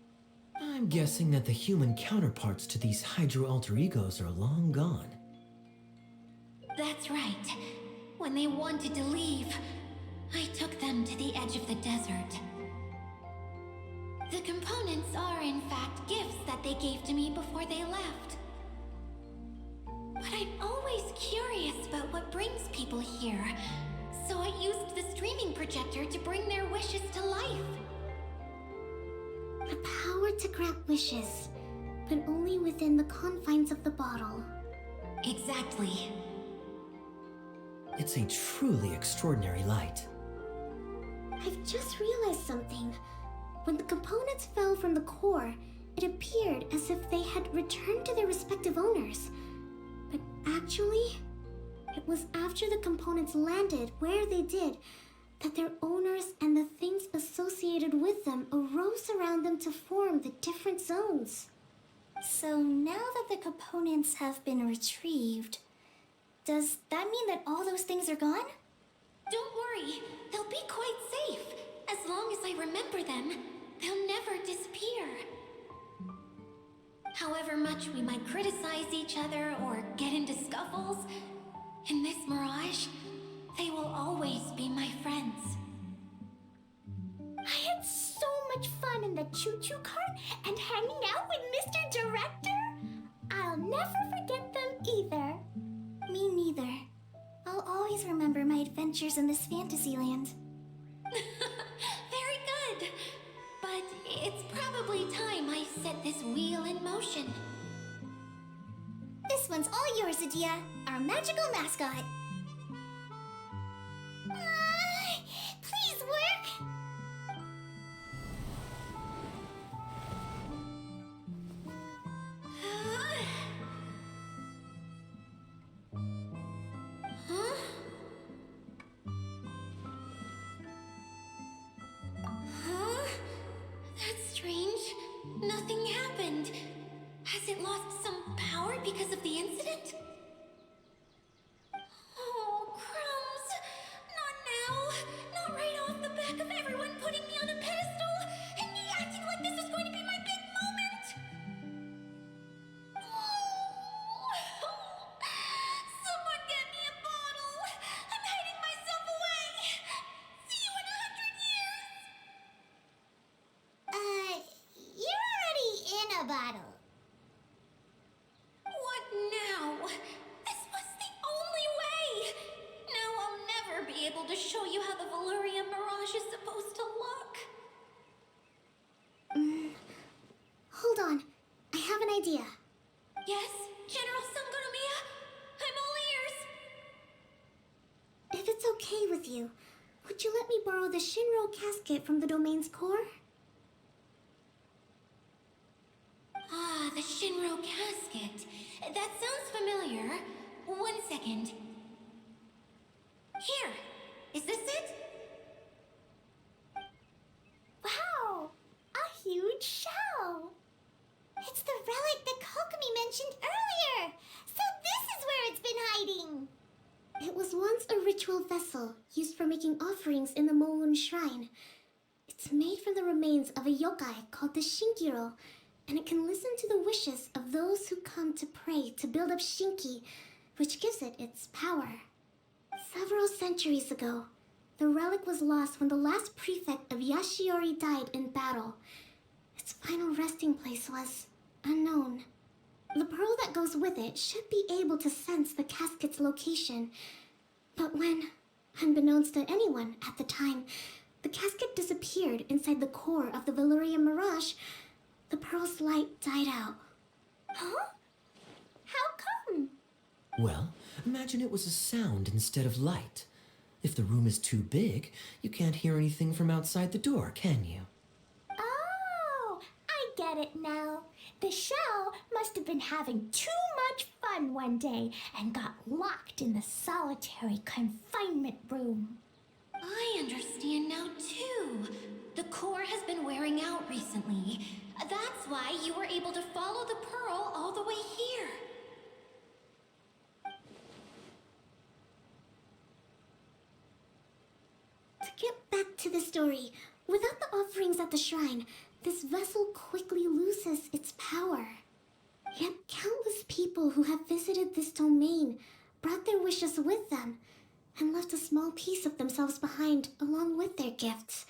I'm guessing that the human counterparts to these Hydro alter egos are long gone. That's right. When they wanted to leave, I took them to the edge of the desert. The components are, in fact, gifts that they gave to me before they left. But I'm always curious about what brings people here, so I used the streaming projector to bring their wishes to life. The power to grant wishes, but only within the confines of the bottle. Exactly. It's a truly extraordinary light. I've just realized something. When the components fell from the core, it appeared as if they had returned to their respective owners. But actually, it was after the components landed where they did that their owners and the things associated with them arose around them to form the different zones. So now that the components have been retrieved, does that mean that all those things are gone? Don't worry, they'll be quite safe. As long as I remember them, they'll never disappear. However much we might criticize each other or get into scuffles, in this mirage, they will always be my friends. I had so much fun in the choo-choo cart and hanging out with Mr. Director. I'll never forget them either. Me neither. I'll always remember my adventures in this fantasy land. Very good. But it's probably time I set this wheel in motion. This one's all yours, Adia, our magical mascot. Please work. Huh? Huh? That's strange. Nothing happened. Has it lost some power because of the incident? Oh, crumbs! Not now! Not right off the back of everyone putting me on a pedestal and me acting like this is going to be my big moment! Someone get me a bottle! I'm hiding myself away! See you in 100 years! You're already in a bottle. What now? This was the only way! Now I'll never be able to show you how the Valyria Mirage is supposed to look. Hold on. I have an idea. Yes, General Sangonomiya? I'm all ears. If it's okay with you, would you let me borrow the Shinro casket from the domain's core? Ah, the Shinro casket. That sounds familiar. 1 second. Here. Is this it? Wow! A huge shell! It's the relic that Kokomi mentioned earlier! So this is where it's been hiding! It was once a ritual vessel used for making offerings in the Moon Shrine. It's made from the remains of a yokai called the Shinkiro, and it can listen to the wishes of those who come to pray to build up Shinki which gives it its power. Several centuries ago, the relic was lost when the last prefect of Yashiori died in battle. Its final resting place was unknown. The pearl that goes with it should be able to sense the casket's location. But when, unbeknownst to anyone at the time, the casket disappeared inside the core of the Valyria Mirage, the pearl's light died out. Huh? How come? Well, imagine it was a sound instead of light. If the room is too big, you can't hear anything from outside the door, can you? Oh, I get it now. The shell must have been having too much fun one day and got locked in the solitary confinement room. I understand now, too. The core has been wearing out recently. That's why you were able to follow the pearl all the way here. To get back to the story, without the offerings at the shrine, this vessel quickly loses its power. Yet countless people who have visited this domain brought their wishes with them and left a small piece of themselves behind along with their gifts.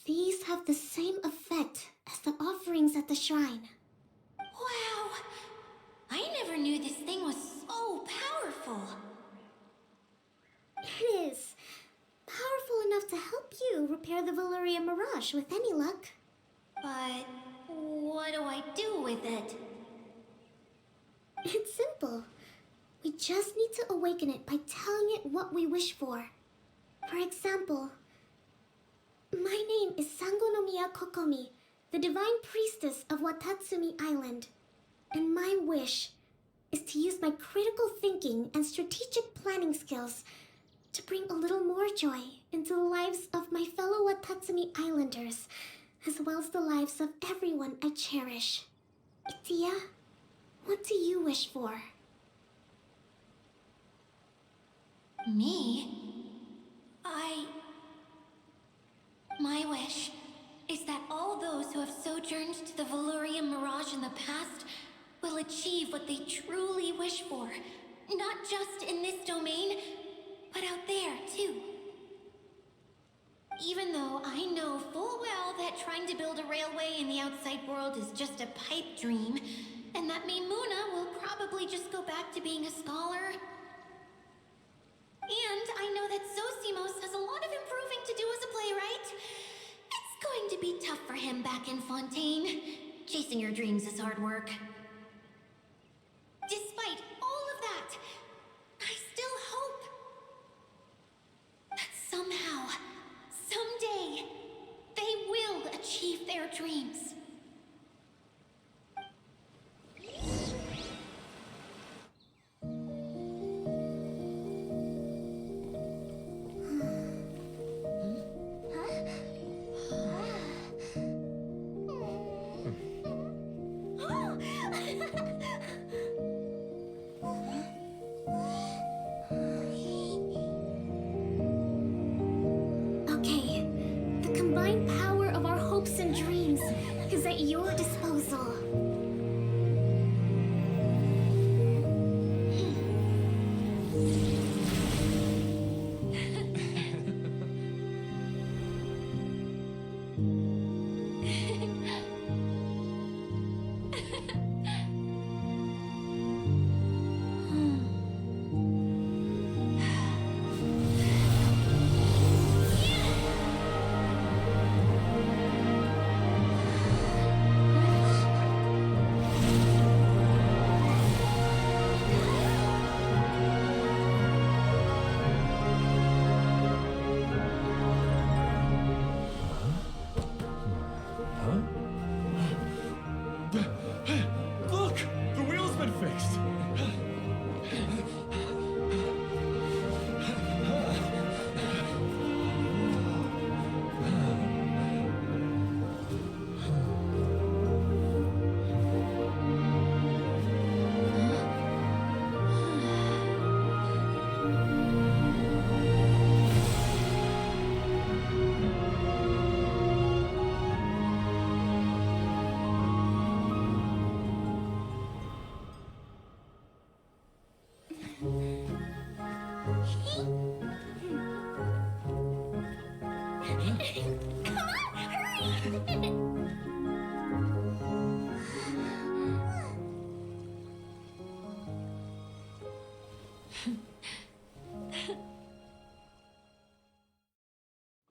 These have the same effect as the offerings at the shrine. Wow! I never knew this thing was so powerful. It is powerful enough to help you repair the Valyria Mirage with any luck. But what do I do with it? It's simple. We just need to awaken it by telling it what we wish for. For example, my name is Sangonomiya Kokomi, the divine priestess of Watatsumi Island. And my wish is to use my critical thinking and strategic planning skills to bring a little more joy into the lives of my fellow Watatsumi Islanders, as well as the lives of everyone I cherish. Itia, what do you wish for? Me? My wish is that all those who have sojourned to the Valyria Mirage in the past will achieve what they truly wish for. Not just in this domain, but out there, too. Even though I know full well that trying to build a railway in the outside world is just a pipe dream, and that Mimuna will probably just go back to being a scholar. And I know that Zosimos has a lot of improving to do as a playwright. It's going to be tough for him back in Fontaine. Chasing your dreams is hard work. Despite all of that, I still hope that somehow, someday, they will achieve their dreams.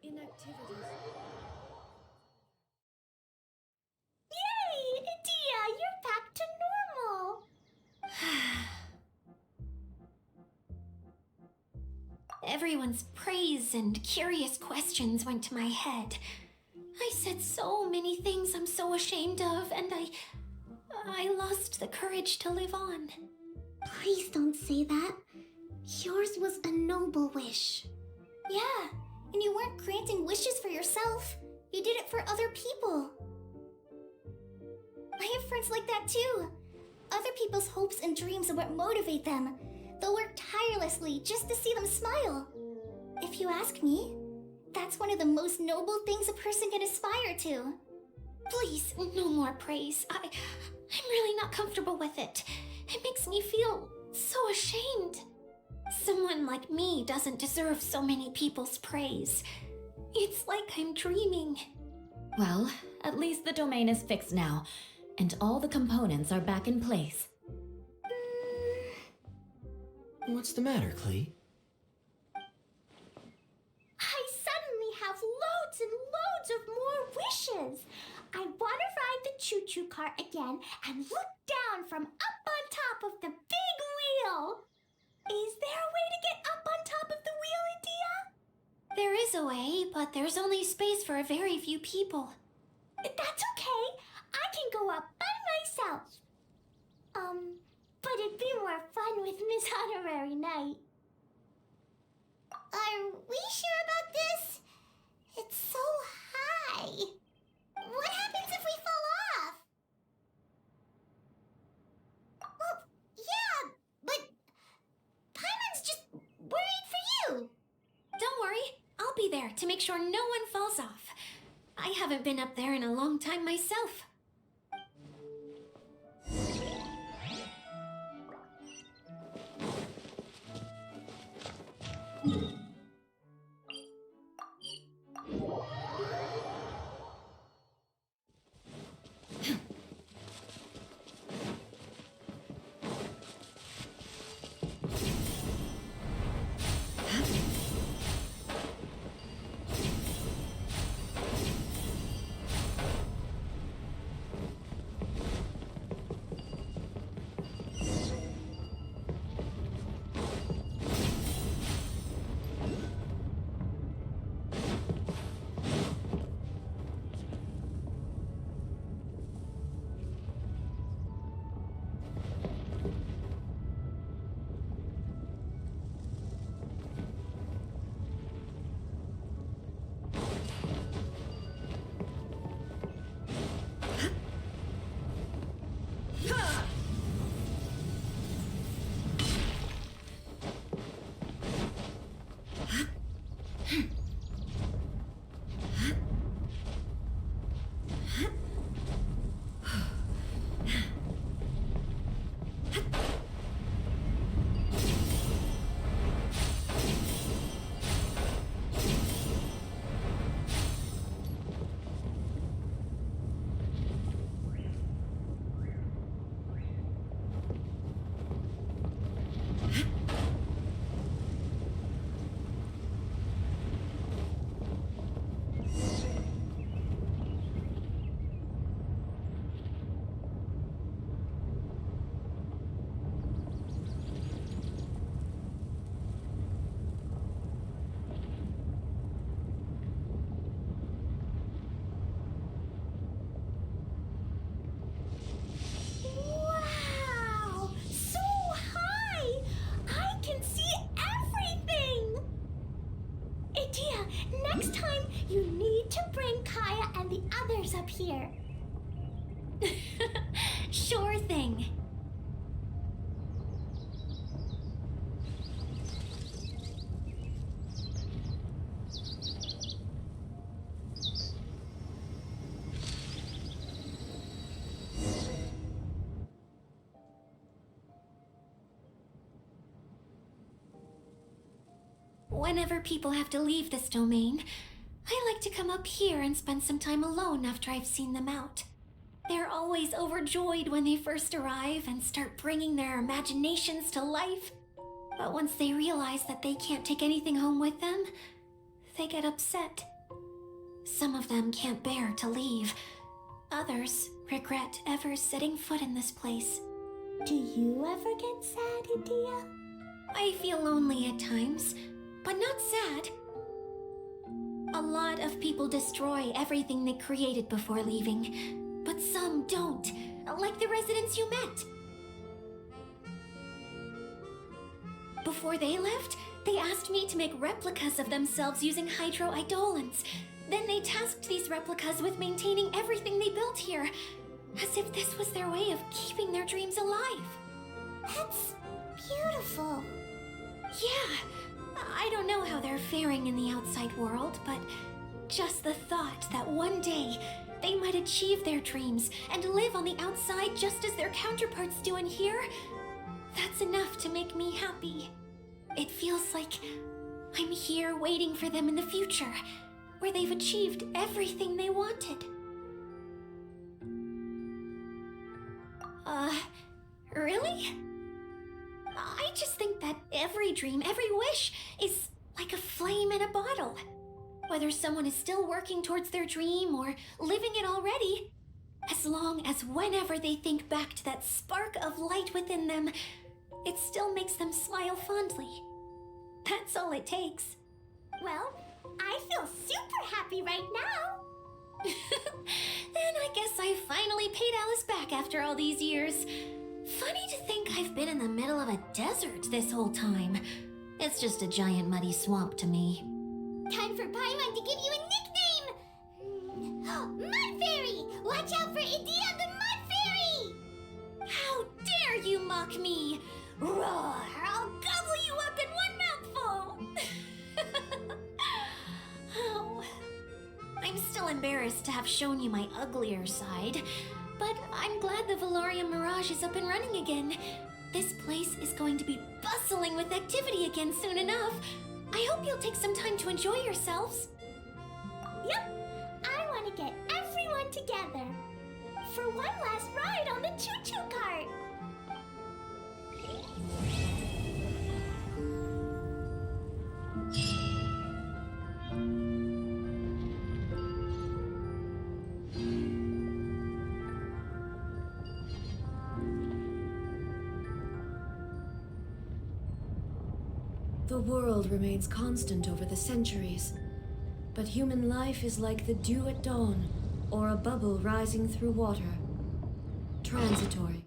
Inactivities. Yay! Dia, you're back to normal! Everyone's praise and curious questions went to my head. I said so many things I'm so ashamed of, and I lost the courage to live on. Please don't say that. Yours was a noble wish. Yeah, and you weren't granting wishes for yourself. You did it for other people. I have friends like that too. Other people's hopes and dreams are what motivate them. They'll work tirelessly just to see them smile. If you ask me, that's one of the most noble things a person can aspire to. Please, no more praise. I'm really not comfortable with it. It makes me feel so ashamed. Someone like me doesn't deserve so many people's praise. It's like I'm dreaming. Well, at least the domain is fixed now, and all the components are back in place. What's the matter, Klee? I suddenly have loads and loads of more wishes. I want to ride the choo-choo cart again and look down from up on top of the big wheel. Is there a way to get up on top of the wheel, Adia? There is a way, but there's only space for a very few people. That's okay. I can go up by myself. But it'd be more fun with Miss Honorary Knight. Are we sure about this? It's so high. What happens if we fall off? Well, yeah, but Paimon's just worried for you. Don't worry, I'll be there to make sure no one falls off. I haven't been up there in a long time myself. Wow! So high! I can see everything! Adia, next time you need to bring Kaya and the others up here. Sure thing. Whenever people have to leave this domain, I like to come up here and spend some time alone after I've seen them out. They're always overjoyed when they first arrive and start bringing their imaginations to life. But once they realize that they can't take anything home with them, they get upset. Some of them can't bear to leave. Others regret ever setting foot in this place. Do you ever get sad, Adia? I feel lonely at times, but not sad. A lot of people destroy everything they created before leaving, but some don't, like the residents you met. Before they left, they asked me to make replicas of themselves using hydroidolants. Then they tasked these replicas with maintaining everything they built here, as if this was their way of keeping their dreams alive. That's beautiful. Yeah, I don't know how they're faring in the outside world, but just the thought that one day they might achieve their dreams and live on the outside just as their counterparts do in here, that's enough to make me happy. It feels like I'm here waiting for them in the future, where they've achieved everything they wanted. Really? I just think that every dream, every wish is like a flame in a bottle. Whether someone is still working towards their dream or living it already, as long as whenever they think back to that spark of light within them, it still makes them smile fondly. That's all it takes. Well, I feel super happy right now. Then I guess I finally paid Alice back after all these years. Funny to think I've been in the middle of a desert this whole time. It's just a giant muddy swamp to me. Time for Paimon to give you a nickname! Mud Fairy! Watch out for Idia the Mud Fairy! How dare you mock me! Roar! I'll gobble you up in one mouthful! Oh, I'm still embarrassed to have shown you my uglier side, but I'm glad the Valorian Mirage is up and running again. This place is going to be bustling with activity again soon enough. I hope you'll take some time to enjoy yourselves. Yep, I want to get everyone together for one last ride on the choo-choo cart. The world remains constant over the centuries, but human life is like the dew at dawn, or a bubble rising through water. Transitory.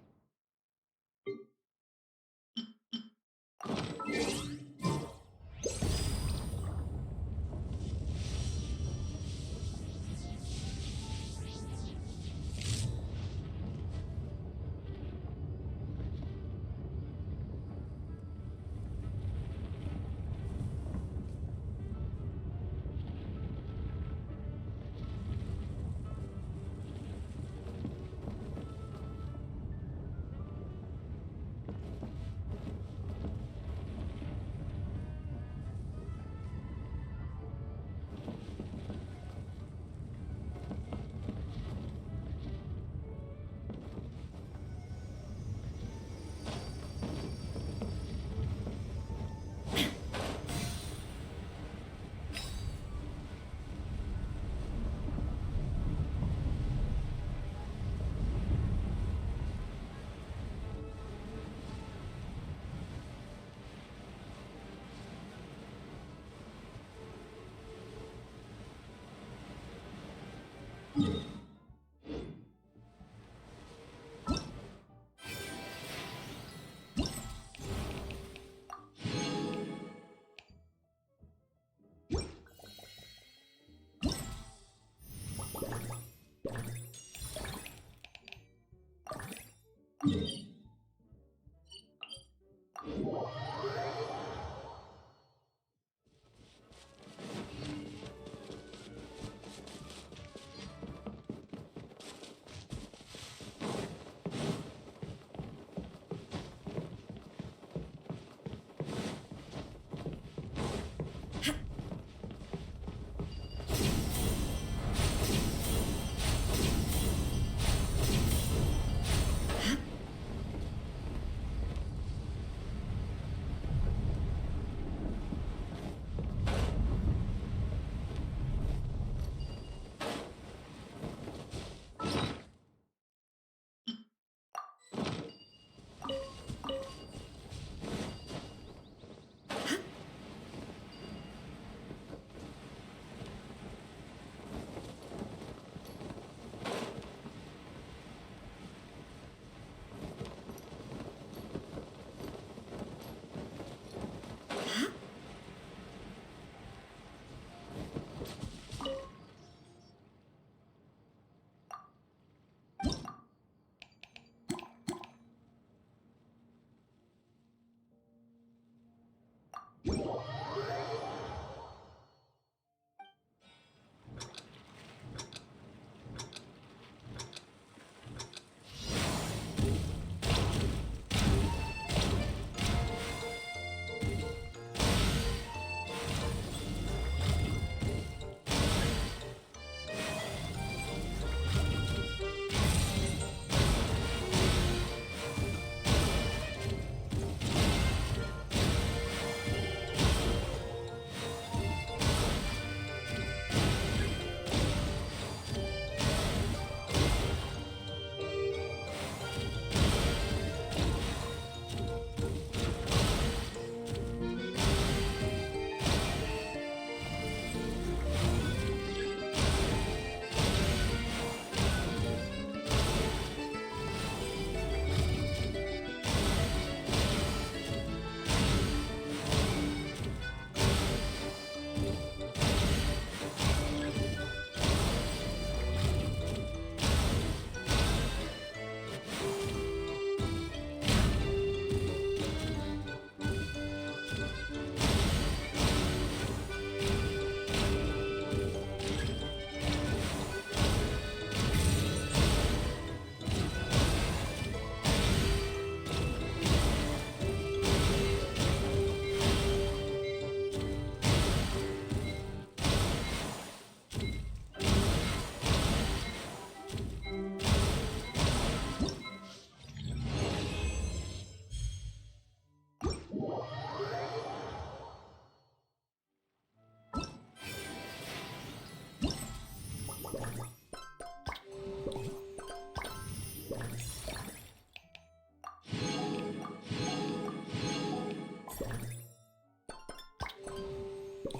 I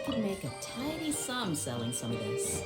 could make a tidy sum selling some of this.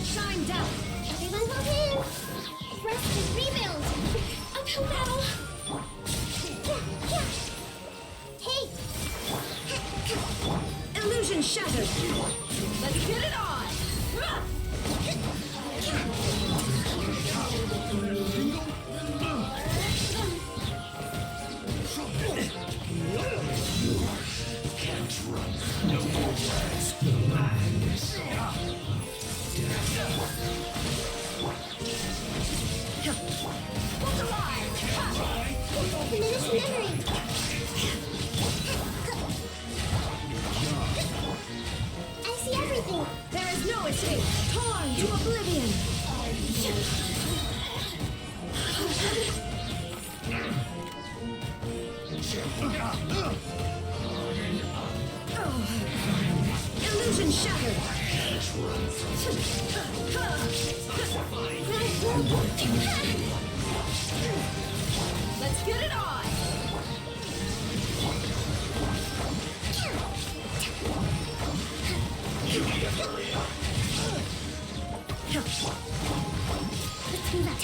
Shine down! Everyone log in! Rest and rebuild! Until battle! Hey! Illusion shattered! Let's get it on! Diminish memory! I see everything! There is no escape! Torn to oblivion! Illusion shattered! Let's get it on! Let's do that!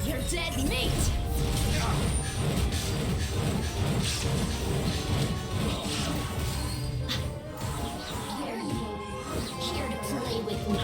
You're dead meat! Here to play with me!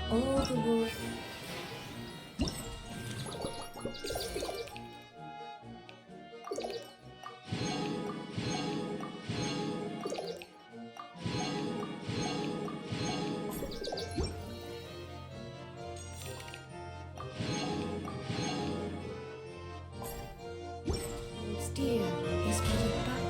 All the world. Dear is headed back.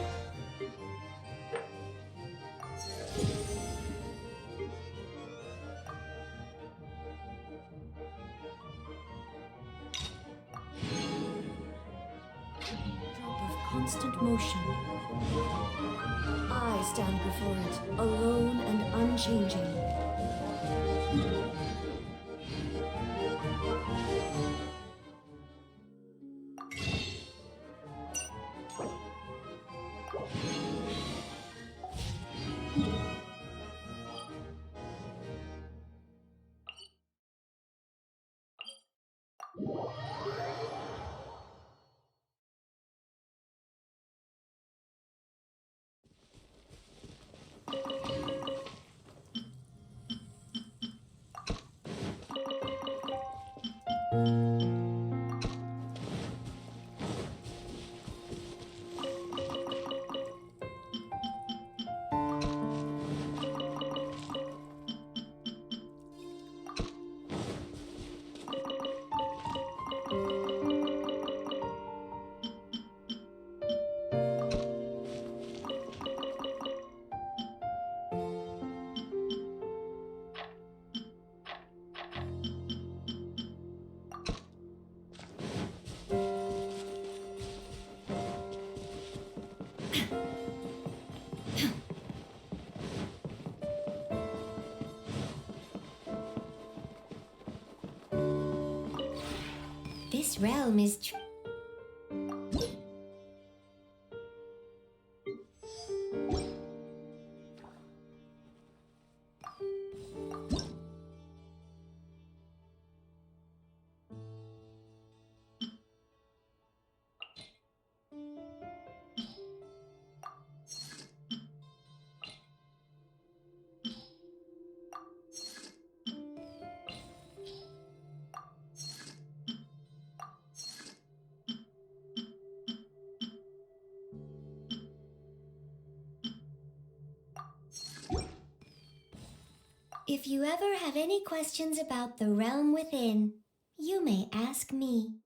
Drop of constant motion. I stand before it, alone and unchanging. This realm is If you ever have any questions about the realm within, you may ask me.